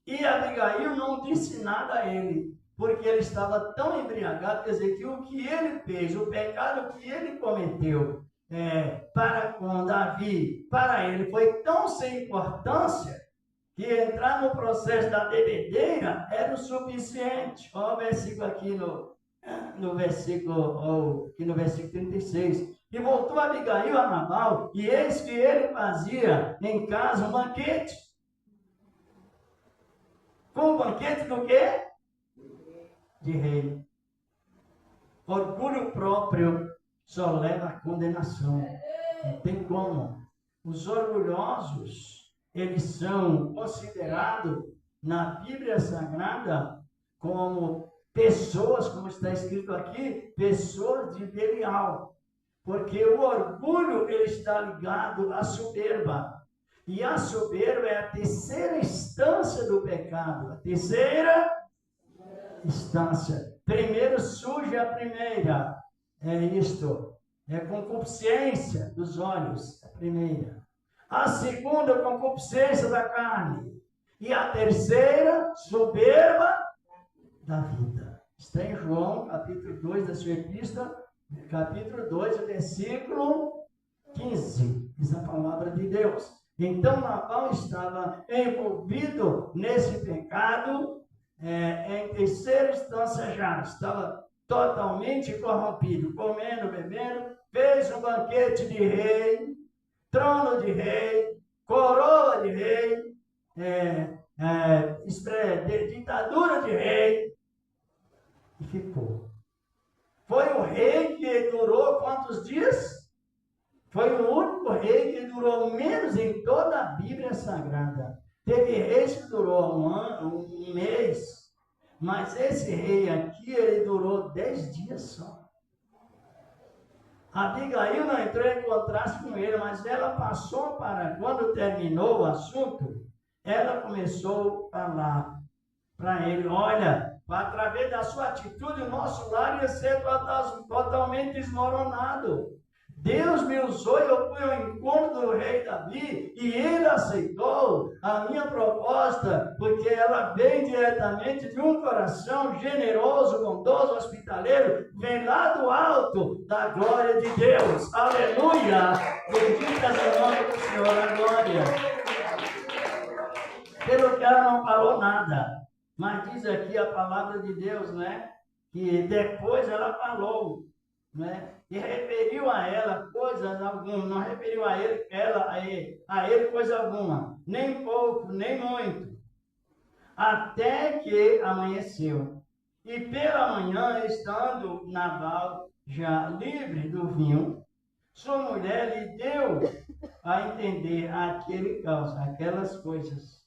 E Abigail não disse nada a ele, porque ele estava tão embriagado, quer dizer, que o que ele fez, o pecado que ele cometeu para com Davi, para ele, foi tão sem importância, que entrar no processo da bebedeira era o suficiente. Olha o versículo aqui no versículo 36. E voltou Abigail a Nabal, e eis que ele fazia em casa um banquete. Com um banquete do quê? De rei. Orgulho próprio só leva à condenação. Não tem como. Os orgulhosos, eles são considerados na Bíblia Sagrada como pessoas, como está escrito aqui, pessoas de Belial. Porque o orgulho, ele está ligado à soberba. E a soberba é a terceira instância do pecado. A terceira instância. Primeiro surge a primeira. É isto. É concupiscência dos olhos. A primeira. A segunda, concupiscência da carne. E a terceira, soberba da vida. Está em João, capítulo 2 da sua epístola. Capítulo 2, versículo 15, diz a palavra de Deus. Então Nabal estava envolvido nesse pecado, em terceira instância já, estava totalmente corrompido, comendo, bebendo, fez um banquete de rei, trono de rei, coroa de rei, ditadura de rei, e ficou. Foi o rei que durou quantos dias? Foi o único rei que durou menos em toda a Bíblia Sagrada. Teve reis que durou um mês, mas esse rei aqui, ele durou 10 dias só. Abigail não entrou em contraste com ele, mas ela passou para, quando terminou o assunto, ela começou a falar para ele, olha, através da sua atitude, o nosso lar ia ser totalmente desmoronado. Deus me usou e eu fui ao encontro do rei Davi e ele aceitou a minha proposta, porque ela vem diretamente de um coração generoso, bondoso, hospitaleiro, vem lá do alto da glória de Deus. Aleluia! Bendita seja o nome do Senhor, a glória. Pelo que ela não falou nada. Mas diz aqui a palavra de Deus, né? Que depois ela falou, né? E referiu a ela coisas algumas, não referiu a ele coisa alguma, nem pouco, nem muito. Até que amanheceu. E pela manhã, estando Nabal já livre do vinho, sua mulher lhe deu a entender aquelas coisas.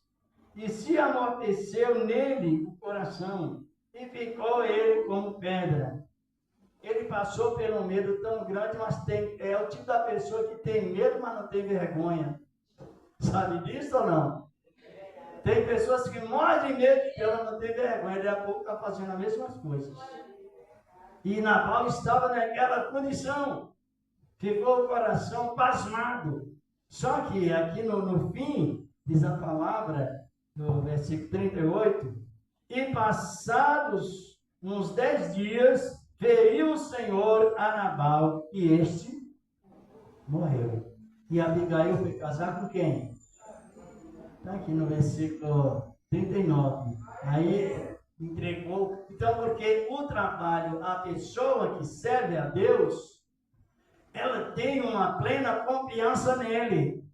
E se amorteceu nele o coração, e ficou ele como pedra. Ele passou por um medo tão grande, mas é o tipo da pessoa que tem medo, mas não tem vergonha. Sabe disso ou não? Tem pessoas que morrem de medo e ela não tem vergonha, daqui a pouco está fazendo as mesmas coisas. E Nabal estava naquela condição, ficou o coração pasmado. Só que aqui no fim, diz a palavra, no versículo 38, e passados uns 10 dias, feriu o Senhor a Nabal, e este morreu. E Abigail foi casar com quem? Está aqui no versículo 39. Aí entregou. Então, porque o trabalho, a pessoa que serve a Deus, ela tem uma plena confiança nele.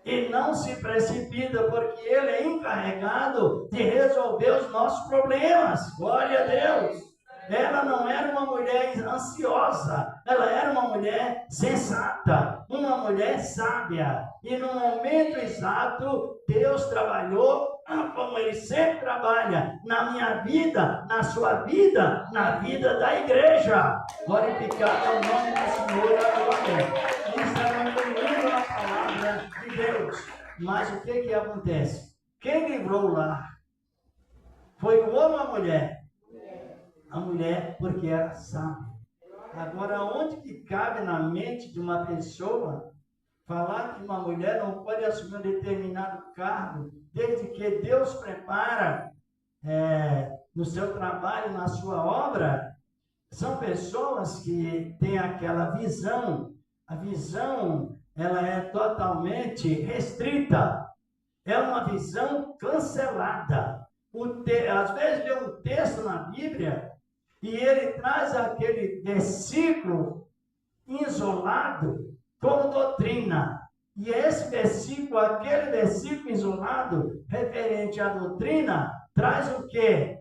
E não se precipita, porque ele é encarregado de resolver os nossos problemas. Glória a Deus. Ela não era uma mulher ansiosa, ela era uma mulher sensata, uma mulher sábia. E no momento exato, Deus trabalhou como Ele sempre trabalha, na minha vida, na sua vida, na vida da igreja. Glorificado é o nome do Senhor, a glória. Isso é muito lindo a palavra Deus. Mas o que acontece? Quem livrou o lar? Foi o homem ou a mulher? A mulher, porque era sábia. Agora, onde que cabe na mente de uma pessoa falar que uma mulher não pode assumir um determinado cargo, desde que Deus prepara no seu trabalho, na sua obra? São pessoas que têm aquela visão. A visão, ela é totalmente restrita. É uma visão cancelada. Às vezes lê um texto na Bíblia e ele traz aquele versículo isolado como doutrina. E esse versículo, aquele versículo isolado, referente à doutrina, traz o quê?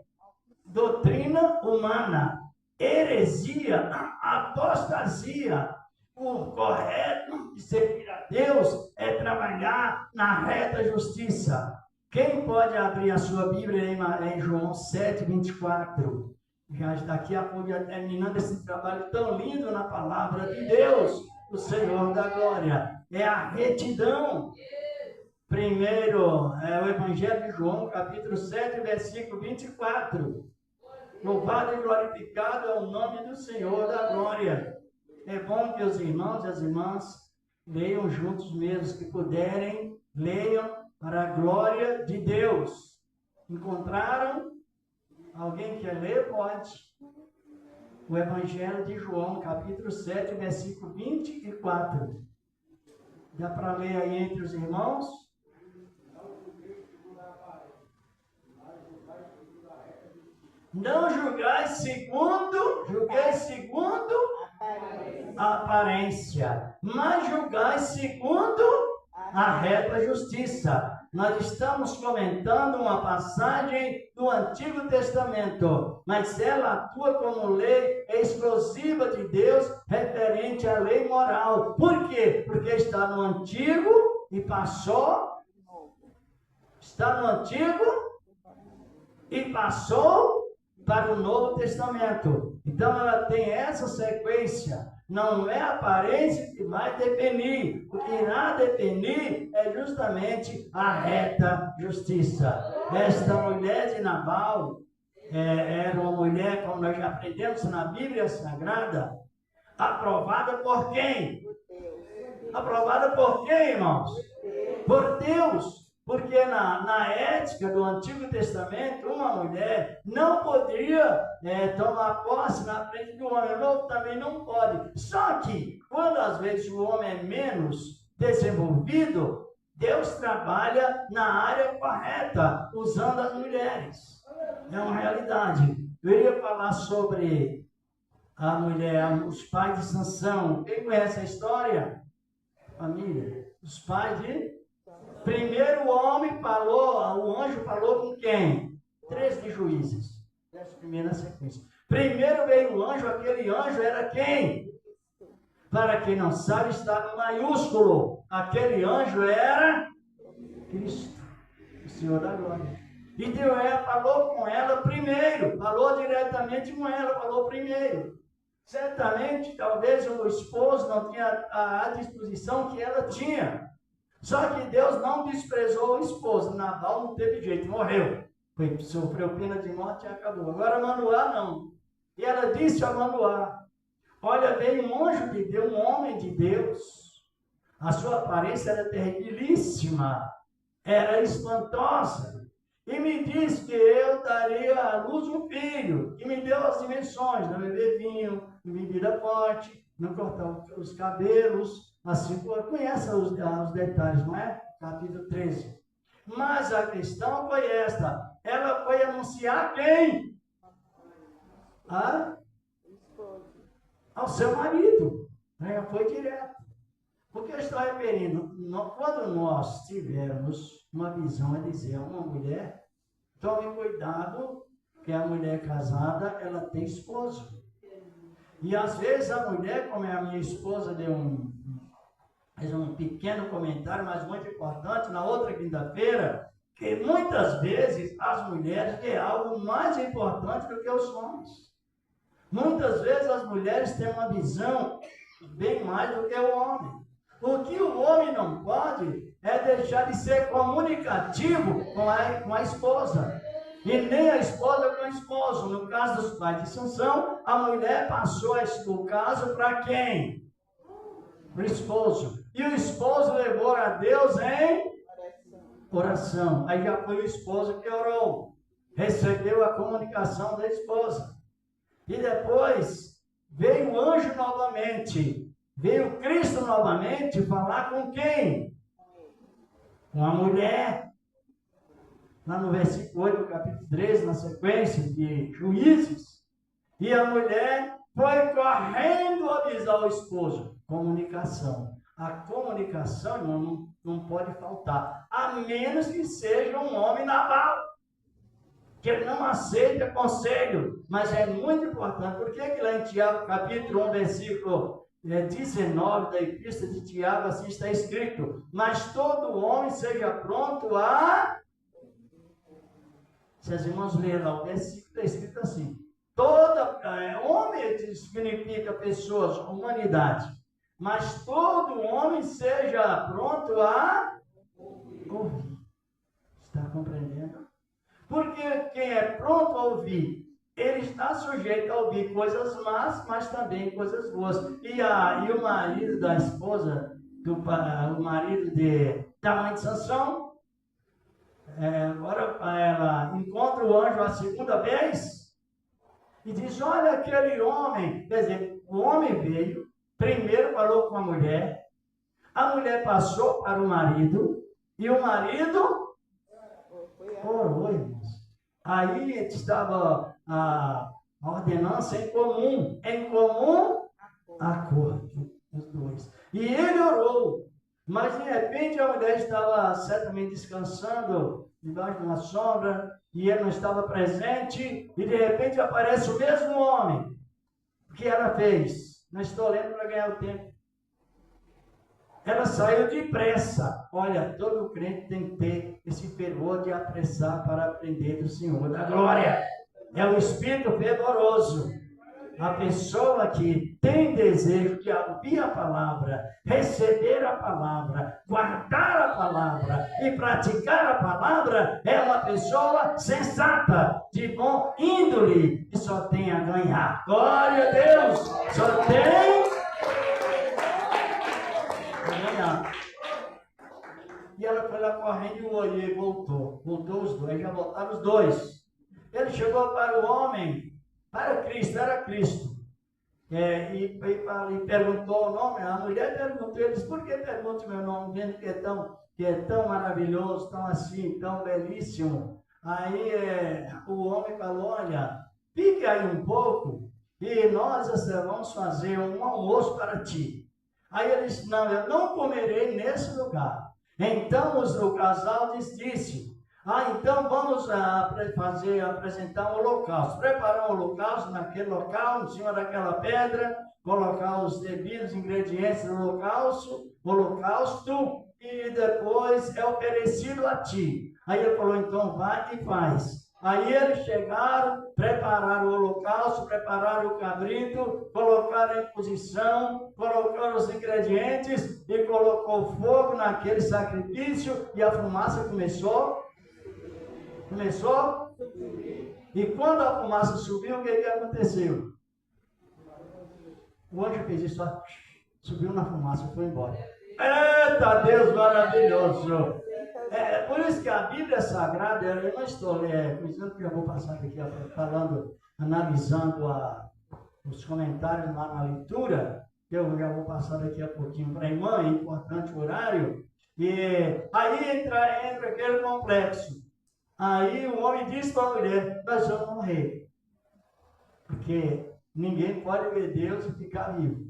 Doutrina humana, heresia, apostasia. O correto de servir a Deus é trabalhar na reta justiça. Quem pode abrir a sua Bíblia em João 7, 24? Já daqui a pouco, já terminando esse trabalho tão lindo na palavra de Deus, o Senhor da glória. É a retidão. Primeiro, o Evangelho de João, capítulo 7, versículo 24. Louvado e glorificado é o nome do Senhor da glória. É bom que os irmãos e as irmãs leiam juntos mesmo, que puderem, leiam para a glória de Deus. Encontraram? Alguém quer ler? Pode. O Evangelho de João, capítulo 7, versículo 24. Dá para ler aí entre os irmãos? Não julgai segundo a aparência, mas julgai segundo a reta justiça. Nós estamos comentando uma passagem do Antigo Testamento, mas ela atua como lei exclusiva de Deus referente à lei moral. Por quê? Porque está no Antigo e passou. Está no Antigo e passou para o Novo Testamento. Então ela tem essa sequência. Não é a aparência que vai definir. O que irá definir é justamente a reta justiça. Esta mulher de Nabal era uma mulher, como nós já aprendemos na Bíblia Sagrada, aprovada por quem? Aprovada por quem, irmãos? Por Deus. Porque na ética do Antigo Testamento, uma mulher não poderia tomar posse na frente do homem. O Novo também não pode. Só que, quando às vezes o homem é menos desenvolvido, Deus trabalha na área correta, usando as mulheres. É uma realidade. Eu iria falar sobre a mulher, os pais de Sansão. Quem conhece a história? Família. Os pais de... Primeiro o homem falou, o anjo falou com quem? 13 de Juízes. Essa primeira sequência. Primeiro veio o anjo, aquele anjo era quem? Para quem não sabe, está no maiúsculo. Aquele anjo era Cristo, o Senhor da glória. E Deus falou com ela primeiro, falou diretamente com ela, falou primeiro. Certamente, talvez o esposo não tinha a disposição que ela tinha. Só que Deus não desprezou o esposo. Nabal não teve jeito, morreu. Sofreu pena de morte e acabou. Agora Manoá não. E ela disse a Manoá: olha, veio um anjo de Deus, um homem de Deus. A sua aparência era terribilíssima, era espantosa. E me disse que eu daria à luz um filho. E me deu as dimensões: não beber vinho, bebida forte, não cortar os cabelos. Assim, conhece os detalhes, não é? Capítulo 13. Mas a questão foi esta: ela foi anunciar quem? Ao seu marido. Foi direto. O que eu estou referindo? Quando nós tivermos uma visão a dizer a uma mulher, tome cuidado, que a mulher casada, ela tem esposo. E às vezes a mulher, como a minha esposa fez um pequeno comentário, mas muito importante, na outra quinta-feira, que muitas vezes as mulheres têm algo mais importante do que os homens. Muitas vezes as mulheres têm uma visão bem mais do que o homem. O que o homem não pode, é deixar de ser comunicativo com a esposa. E nem a esposa com o esposo. No caso dos pais de Sansão, a mulher passou o caso para quem? Para o esposo. E o esposo levou a Deus em oração. Aí já foi o esposo que orou. Recebeu a comunicação da esposa. E depois veio o anjo novamente. Veio Cristo novamente falar com quem? Com a mulher. Lá no versículo 8 do capítulo 13, na sequência de Juízes. E a mulher foi correndo avisar o esposo. Comunicação. A comunicação, irmão, não pode faltar. A menos que seja um homem naval. Que ele não aceita conselho. Mas é muito importante. Por que lá em Tiago, capítulo 1, versículo 19 da epístola de Tiago, assim está escrito: mas todo homem seja pronto a... Se as irmãs lerem lá, o versículo está escrito assim: homem significa pessoas, humanidade, mas todo homem seja pronto a ouvir. Está compreendendo? Porque quem é pronto a ouvir, ele está sujeito a ouvir coisas más, mas também coisas boas. E o marido da esposa, o marido da mãe de Sansão, agora ela encontra o anjo a segunda vez e diz: olha aquele homem. Quer dizer, o homem veio, primeiro falou com a mulher passou para o marido, e o marido orou, irmãos. Aí estava a ordenança em comum acordo, os dois. E ele orou, mas de repente a mulher estava certamente descansando debaixo de uma sombra, e ele não estava presente, e de repente aparece o mesmo homem. O que ela fez? Não estou lendo para ganhar o tempo. Ela saiu depressa. Olha, todo crente tem que ter esse fervor de apressar para aprender do Senhor da glória. É o espírito fervoroso. A pessoa que tem desejo de ouvir a palavra, receber a palavra, guardar a palavra e praticar a palavra, é uma pessoa sensata, de bom índole, e só tem a ganhar. Glória a Deus! Só tem a ganhar. E ela foi lá correndo e o olhei voltou. Voltou os dois, já voltaram os dois. Ele chegou para o homem, para Cristo, era Cristo. E perguntou o nome. A mulher perguntou, ele disse: por que pergunta meu nome, vendo que é tão maravilhoso, tão assim, tão belíssimo? Aí o homem falou: olha, fique aí um pouco e nós vamos fazer um almoço para ti. Aí ele disse: não, eu não comerei nesse lugar. Então o casal disse: então vamos apresentar um holocausto. Preparar um holocausto naquele local, em cima daquela pedra, colocar os devidos ingredientes do holocausto, e depois é oferecido a ti. Aí ele falou: então vai e faz. Aí eles chegaram, prepararam o holocausto, prepararam o cabrito, colocaram em posição, colocaram os ingredientes e colocou fogo naquele sacrifício, e a fumaça começou. E quando a fumaça subiu, o que aconteceu? O anjo fez isso, subiu na fumaça e foi embora. Eita Deus maravilhoso! Por isso que a Bíblia Sagrada, eu não estou coisando, que eu vou passar aqui analisando os comentários lá na leitura, eu já vou passar daqui a pouquinho para a irmã, é importante o horário. E aí entra aquele complexo. Aí o homem disse para a mulher: nós vamos morrer. Porque ninguém pode ver Deus e ficar vivo.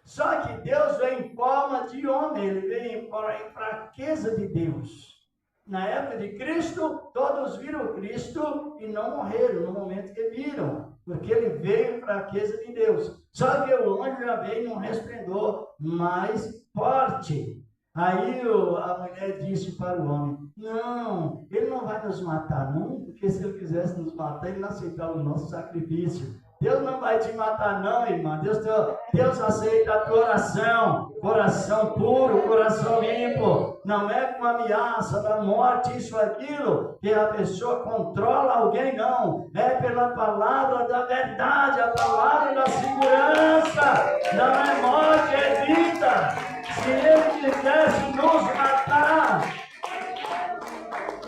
Só que Deus veio em forma de homem, ele veio em fraqueza de Deus. Na época de Cristo, todos viram Cristo e não morreram no momento que viram, porque ele veio em fraqueza de Deus. Só que o anjo já veio num resplendor mais forte. Aí a mulher disse para o homem: não, ele não vai nos matar não, porque se ele quisesse nos matar, ele não aceitava o nosso sacrifício. Deus não vai te matar não, irmã. Deus aceita a tua oração, coração puro, coração limpo. Não é com ameaça da morte, isso, aquilo, que a pessoa controla alguém, não. É pela palavra da verdade, a palavra da segurança. Não é morte, é vida. Se ele quisesse nos matar,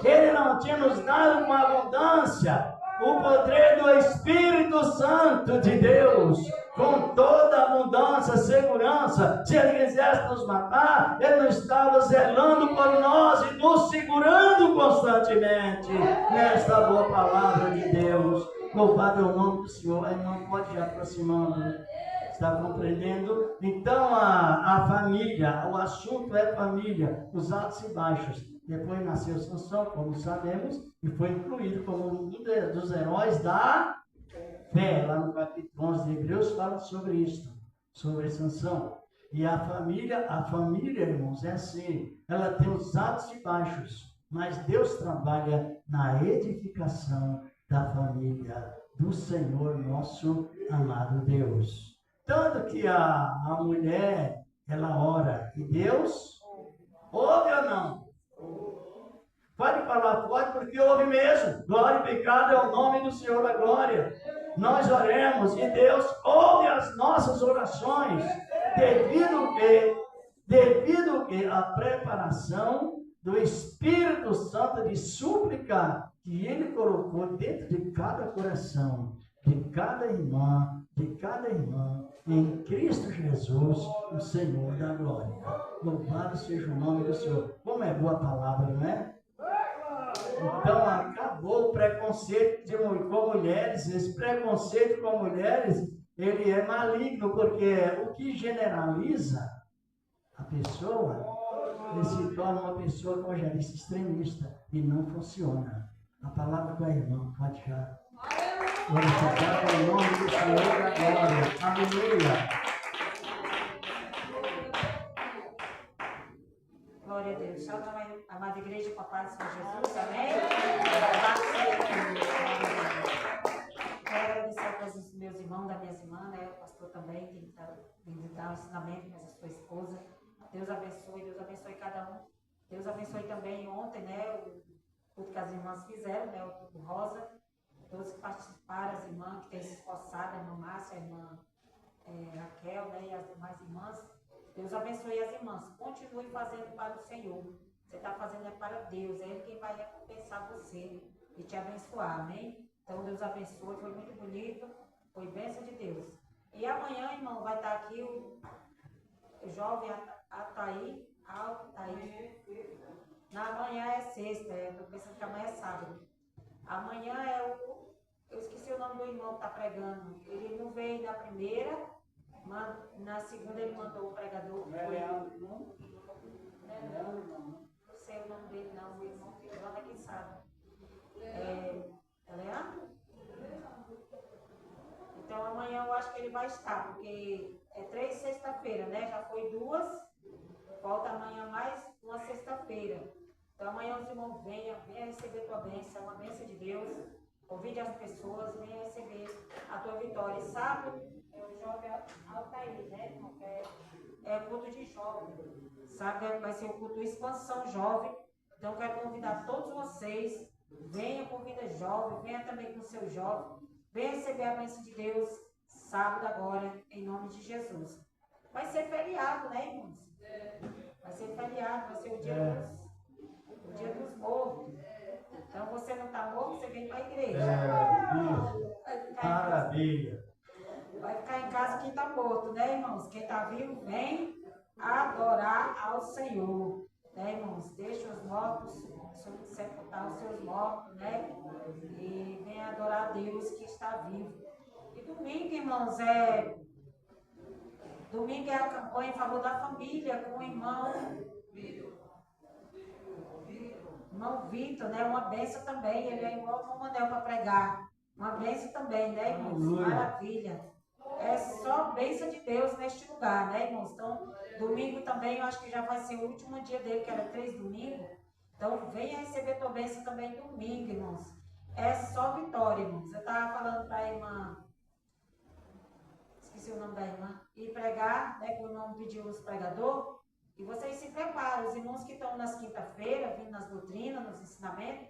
ele não tinha nos dado uma abundância. O poder do Espírito Santo de Deus, com toda a abundância, segurança. Se ele quisesse nos matar, ele não estava zelando por nós e nos segurando constantemente nesta boa palavra de Deus. Louvado é o nome do Senhor. A irmã pode ir aproximando. Está compreendendo? Então a família, o assunto é família, os altos e baixos. Depois nasceu Sansão, como sabemos, e foi incluído como um dos heróis da fé. Lá no capítulo 11 de Hebreus fala sobre isso, sobre Sansão. E a família, irmãos, é assim, ela tem os altos e baixos, mas Deus trabalha na edificação da família do Senhor, nosso amado Deus. Tanto que a mulher, ela ora, e Deus ouve ou não? Pode falar, pode, porque ouve mesmo. Glória e pecado é o nome do Senhor da glória. Nós oremos e Deus ouve as nossas orações, devido que a preparação do Espírito Santo de súplica que Ele colocou dentro de cada coração, de cada irmã, em Cristo Jesus, o Senhor da glória. Louvado seja o nome do Senhor. Como é boa a palavra, não é? Então acabou o preconceito com mulheres. Esse preconceito com mulheres, ele é maligno, porque o que generaliza a pessoa, ele se torna uma pessoa, como eu já disse, extremista, e não funciona. A palavra do irmão, pode já. Glorificado em nome do Senhor da glória. Aleluia. Glória a Deus. Salve a amada igreja com a paz do Senhor Jesus. Amém? Quero agradecer a presença dos meus irmãos, das minhas irmãs, né? O pastor também, que está vindo dar um ensinamento com essa sua esposa. Deus abençoe cada um. Deus abençoe também ontem, né? O culto que as irmãs fizeram, né? O culto Rosa. Todos que participaram, as irmãs que têm se esforçado, a irmã Márcia, a irmã Raquel, né? E as demais irmãs. Deus abençoe as irmãs. Continue fazendo para o Senhor. Você está fazendo é para Deus. É Ele quem vai recompensar você e te abençoar. Amém? Então, Deus abençoe. Foi muito bonito. Foi bênção de Deus. E amanhã, irmão, vai estar aqui o jovem Ataí. Na manhã é sexta. Eu estou pensando que amanhã é sábado. Amanhã é eu esqueci o nome do irmão que está pregando. Ele não veio na primeira. Na segunda ele mandou o pregador. Não sei o nome dele não, o irmão que manda quem sabe. É Leandro? Então amanhã eu acho que ele vai estar, porque é 3 sexta-feira, né? Já foi 2, falta amanhã mais uma sexta-feira. Então amanhã os irmãos venha receber tua bênção, uma bênção de Deus. Convide as pessoas, venha receber a tua vitória. Sábado é o jovem Altair, né, irmão? É o culto de jovem. Sábado vai ser o culto Expansão Jovem. Então quero convidar todos vocês. Venha, convida jovem, venha também com o seu jovem. Venha receber a bênção de Deus sábado agora, em nome de Jesus. Vai ser feriado, né, irmãos? Vai ser feriado, vai ser o dia dos mortos. Então você não está morto, você vem para a igreja. Maravilha. Vai ficar em casa quem está morto, né, irmãos? Quem está vivo, vem adorar ao Senhor. Né, irmãos? Deixa os mortos, sepultar os seus mortos, né? E vem adorar a Deus que está vivo. E domingo, irmãos, domingo é a campanha em favor da família com o irmão Vitor, né? Uma bênção também. Ele é igual o irmão Manel para pregar. Uma bênção também, né, irmãos? Maravilha. É só bênção de Deus neste lugar, né, irmãos? Então, domingo também, eu acho que já vai ser o último dia dele, que era 3 domingos. Então, venha receber tua bênção também domingo, irmãos. É só vitória, irmãos. Eu estava falando para a irmã, esqueci o nome da irmã, ir pregar, né, que o irmão pediu os pregadores. E vocês se preparam, os irmãos que estão nas quinta-feiras, vindo nas doutrinas, nos ensinamentos,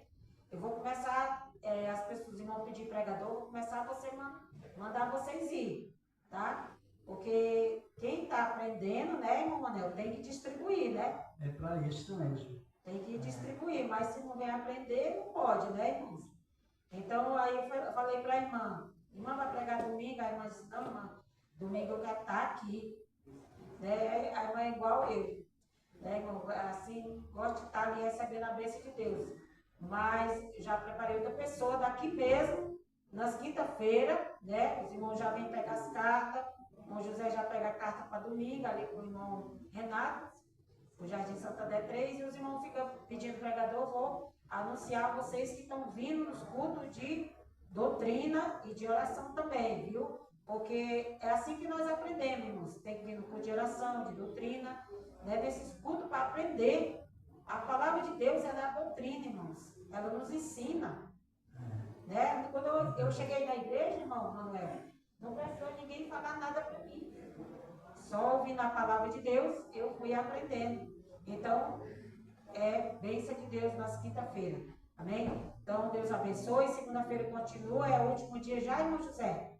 eu vou começar, as pessoas, os irmãos pedir pregador, vou começar a mandar vocês ir, tá? Porque quem está aprendendo, né, irmão Manel, tem que distribuir, né? É para isso mesmo. Tem que distribuir, mas se não vem aprender, não pode, né, irmãos? Então, aí eu falei para a irmã vai pregar domingo? A irmã disse, não, irmã, domingo eu quero estar aqui. Né? A irmã é igual eu, né, irmão? Assim, gosto de estar ali recebendo a bênção de Deus. Mas já preparei outra pessoa daqui mesmo, nas quinta-feiras, né? Os irmãos já vêm pegar as cartas, o irmão José já pega a carta para domingo, ali com o irmão Renato, o Jardim Santa Dé 3, e os irmãos ficam pedindo pregador, vou anunciar a vocês que estão vindo nos cultos de doutrina e de oração também, viu? Porque é assim que nós aprendemos, irmãos. Tem que vir no culto de oração, de doutrina, né? Nesses cultos para aprender. A palavra de Deus é da doutrina, irmãos. Ela nos ensina. Né? Quando eu cheguei na igreja, irmão Manuel, não precisou ninguém falar nada para mim. Só ouvindo a palavra de Deus, eu fui aprendendo. Então, é bênção de Deus nas quinta-feira. Amém? Então, Deus abençoe. Segunda-feira continua, é o último dia já, irmão José?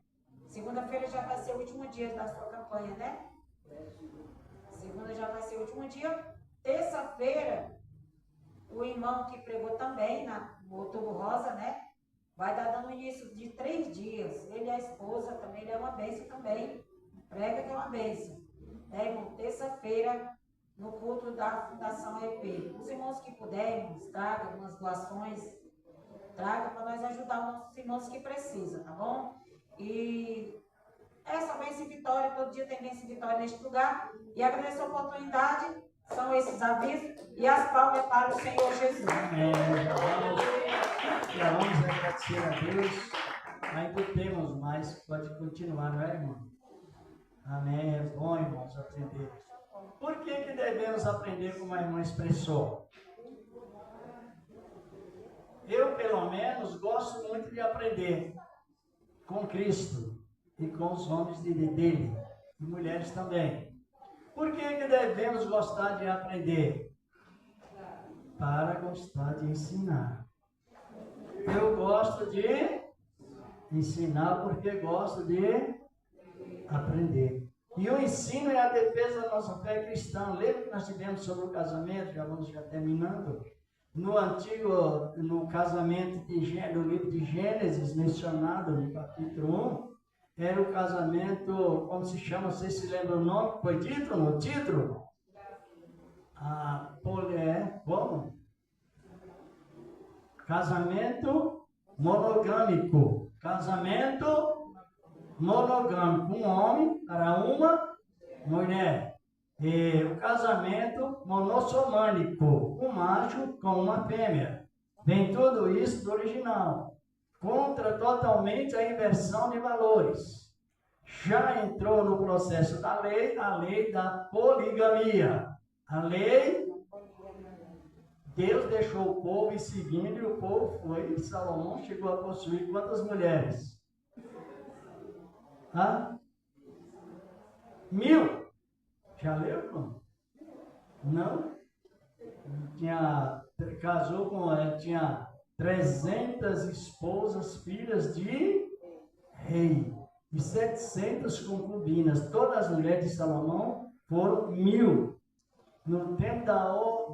Segunda-feira já vai ser o último dia da sua campanha, né? Segunda já vai ser o último dia. Terça-feira, o irmão que pregou também no Outubro Rosa, né? Vai dar dando início de 3 dias. Ele e a esposa também, ele é uma bênção também. Prega que é uma bênção. Né, irmão? Terça-feira, no culto da Fundação EP. Os irmãos que puderem, tragam algumas doações, tragam para nós ajudar os nossos irmãos que precisam, tá bom? E essa bênção e vitória, todo dia tem bênção e vitória neste lugar. E agradeço a oportunidade, são esses avisos, e as palmas para o Senhor Jesus. Amém. Vamos agradecer a Deus. Ainda temos mais, pode continuar, não é, irmão? Amém. É bom, irmãos, aprender. Por que devemos aprender como a irmã expressou? Eu, pelo menos, gosto muito de aprender com Cristo e com os homens dele, e mulheres também. Por que devemos gostar de aprender? Para gostar de ensinar. Eu gosto de ensinar porque gosto de aprender. E o ensino é a defesa da nossa fé cristã. Lembra que nós tivemos sobre o casamento? Já vamos terminando. No casamento do livro de Gênesis, mencionado no capítulo 1, era o casamento, como se chama, não sei se lembra o nome, foi dito no título? Como? Casamento monogâmico. Casamento monogâmico. Um homem para uma mulher. E o casamento monossomânico. Um macho com uma fêmea. Vem tudo isso do original. Contra totalmente a inversão de valores. Já entrou no processo da lei, a lei da poligamia. A lei, Deus deixou o povo ir seguindo e o povo foi. Salomão chegou a possuir quantas mulheres? 1000. Já leu, irmão? Não? Casou com ela, tinha 300 esposas, filhas de rei, e 700 concubinas. Todas as mulheres de Salomão foram 1000. No tempo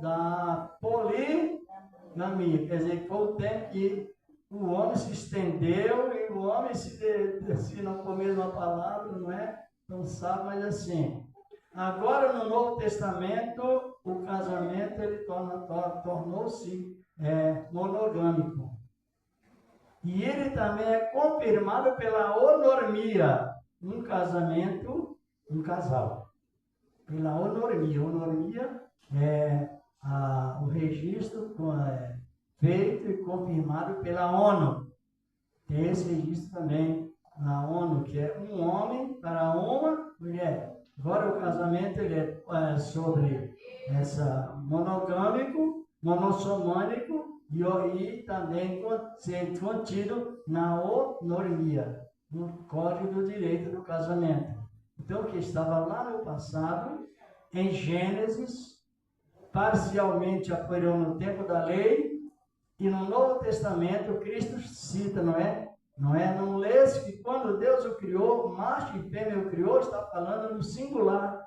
da poligamia, quer dizer, foi o tempo que o homem se estendeu e o homem se não comer uma palavra, não é? Não sabe, mas assim. Agora, no Novo Testamento, o casamento ele tornou-se monogâmico. E ele também é confirmado pela onormia. Um casamento, um casal. Pela onormia. Onormia é o registro feito e confirmado pela ONU. Tem esse registro também na ONU, que é um homem para uma mulher. Agora o casamento ele é sobre essa monogâmico, monossomânico e também ser contido na onormia, no Código do Direito do Casamento. Então, o que estava lá no passado, em Gênesis, parcialmente apoiou no tempo da lei, e no Novo Testamento Cristo cita, não é? Não lê-se que quando Deus o criou, macho e fêmea o criou, está falando no singular.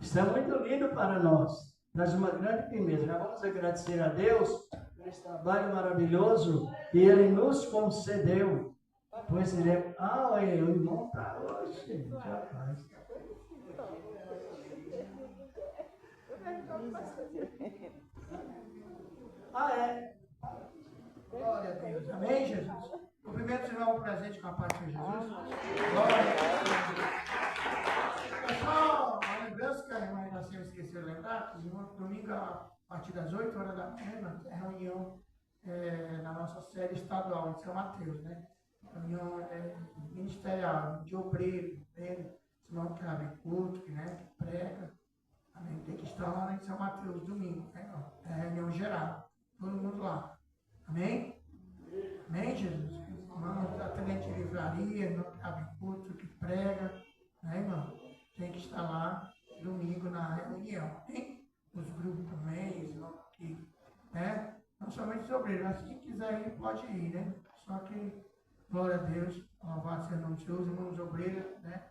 Isso é muito lindo para nós. Traz uma grande firmeza. Já vamos agradecer a Deus por esse trabalho maravilhoso que Ele nos concedeu. Pois Ele é... Ah, olha, o irmão está hoje. Rapaz. Ah, é. Glória a Deus. Amém, Jesus? Cumprimento, Senhor, um presente com a paz de Jesus. Glória a Deus. Pessoal, uma lembrança que a irmã Iracema esqueceu de lembrar, que domingo, a partir das 8 horas da manhã, é reunião na nossa série estadual de São Mateus, né? Reunião ministerial, de obreiro, senão que abre culto, né? Que prega. Amém? Tem que estar lá em São Mateus domingo, né? É reunião geral, todo mundo lá. Amém? Amém, Jesus? Irmão, atendente de livraria, não que abre culto, que prega, né, irmão? Tem que estar lá domingo na reunião. Amém? Os grupos também, irmão, que, né? Não somente os obreiros, mas quem quiser ir, pode ir, né? Só que, glória a Deus, louvado seja o nome de Deus, irmãos obreiros, né?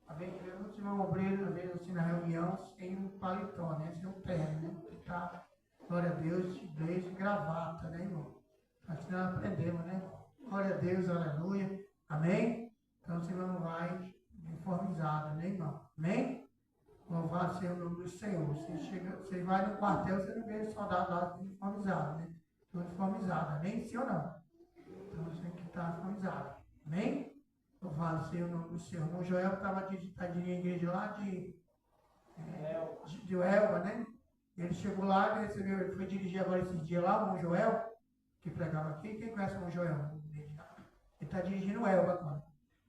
Às vezes, muitos irmãos obreiros, às vezes, assim, na reunião, sem um paletó, né? Sem um terno, né? Que tá, glória a Deus, de blazer e gravata, né, irmão? Assim nós aprendemos, né? Glória a Deus, aleluia. Amém? Então, você não vai uniformizado, né, irmão? Amém? Louvado seja o nome do Senhor. Você vai no quartel, você não vê soldado lá uniformizado, né? Uniformizado, amém? Sim ou não? Então, você tem que estar uniformizado. Amém? Louvado seja o nome do Senhor. O irmão Joel estava digitadinho na igreja lá de Elba, né? Ele chegou lá, ele foi dirigir agora esses dias lá, o irmão Joel, que pregava aqui. Quem conhece o irmão Joel? Ele está dirigindo o Elba agora.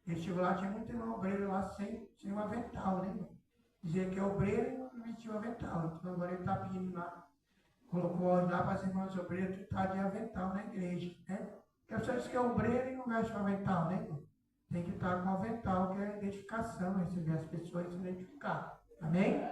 Ele chegou lá, tinha muito irmão obreiro lá sem um avental, né? Dizia que é obreiro e não vestiu avental. Então agora ele está pedindo lá, colocou ordem lá para as irmãs obreiras que está de avental na igreja, né? Porque a pessoa diz que é obreiro e não veste o avental, né? Tem que estar com o avental, que é a identificação, receber as pessoas e se identificar. Amém?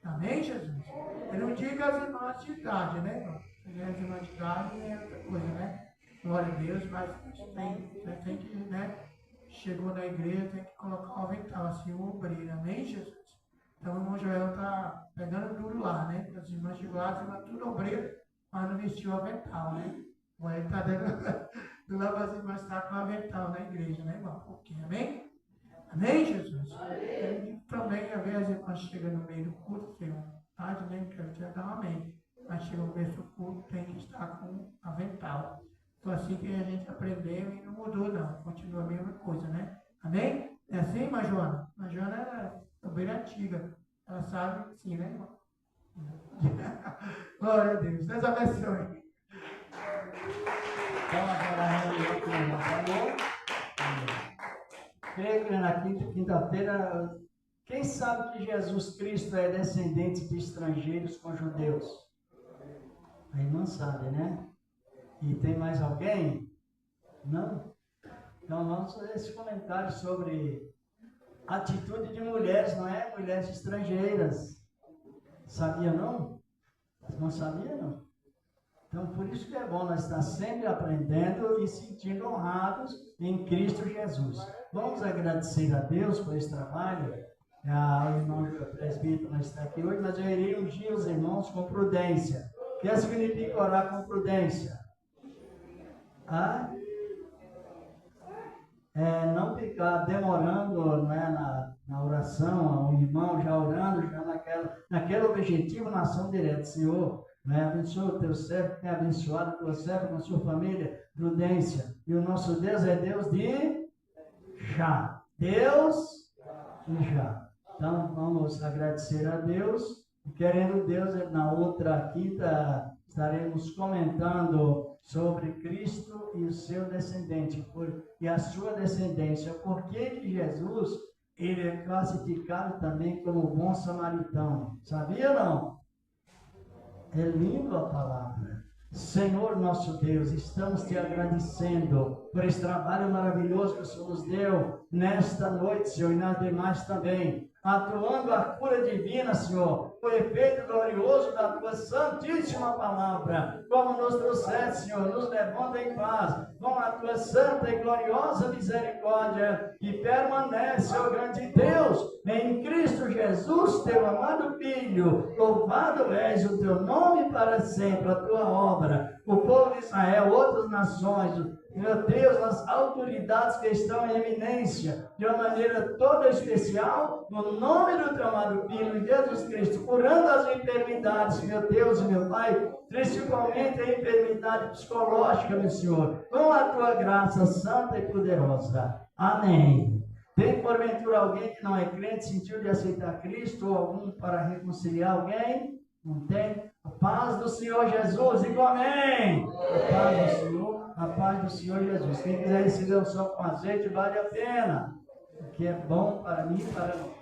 Amém, Jesus? Eu não digo as irmãs de idade, né, irmão? As irmãs de idade é outra coisa, né? Glória a Deus, mas você tem que, né? Chegou na igreja, tem que colocar o avental, assim, o obreiro. Amém, Jesus? Então o irmão Joel está pegando duro lá, né? As irmãs de lá, as irmãs tudo obreiro, mas não vestiu o avental, né? Mas ele está dando do lado das irmãs estar com o avental na igreja, né, irmão? Um pouquinho, amém? Amém, Jesus? E também, às vezes, as irmãs chegam no meio do culto, tem vontade, né? Quero te dar um amém. Mas chega no meio do culto, tem que estar com avental. Então, assim que a gente aprendeu e não mudou, não. Continua a mesma coisa, né? Amém? É assim, irmã Joana? A Joana era obreira antiga. Ela sabe, sim, né, irmão? Glória a Deus. Deus abençoe. Então, agora a reunião que o irmão falou. Creio que na quinta-feira, quem sabe que Jesus Cristo é descendente de estrangeiros com judeus? A irmã sabe, né? E tem mais alguém? Não? Então vamos fazer esse comentário sobre a atitude de mulheres, não é? Mulheres estrangeiras. Sabia não? Não sabia não? Então por isso que é bom nós estar sempre aprendendo e sentindo honrados em Cristo Jesus. Vamos agradecer a Deus por esse trabalho. O irmão presbítero não está aqui hoje, mas eu irei ungir os irmãos com prudência. O que significa orar com prudência? Não ficar demorando, não é, na oração, o irmão já orando, já naquele objetivo, na ação direta. Senhor, né, abençoa o teu servo, tem abençoado a tua serva com a sua família, prudência. E o nosso Deus é Deus de já. Deus de já. Então vamos agradecer a Deus. Querendo Deus, na outra quinta estaremos comentando sobre Cristo e o seu descendente, e a sua descendência. Por que Jesus, ele é classificado também como bom samaritano? Sabia não? É lindo a palavra. Senhor nosso Deus, estamos te agradecendo por esse trabalho maravilhoso que o Senhor nos deu nesta noite, Senhor, e nas demais também. atuando a cura divina, Senhor, o efeito glorioso da tua santíssima palavra, como nos trouxeste, Senhor, nos levando em paz, com a tua santa e gloriosa misericórdia, e permanece, ó grande Deus, em Cristo Jesus, teu amado Filho. Louvado és o teu nome para sempre, a tua obra, o povo de Israel, outras nações, meu Deus, as autoridades que estão em eminência, de uma maneira toda especial, no nome do teu amado Filho, Jesus Cristo, curando as enfermidades, meu Deus e meu Pai, principalmente a enfermidade psicológica, meu Senhor, com a tua graça santa e poderosa. Amém. Tem porventura alguém que não é crente, sentiu de aceitar Cristo, ou algum para reconciliar alguém? Não tem? A paz do Senhor Jesus, diga amém. A paz do Senhor, a paz do Senhor Jesus. Quem quiser receber o sol com azeite, vale a pena, porque é bom para mim e para nós.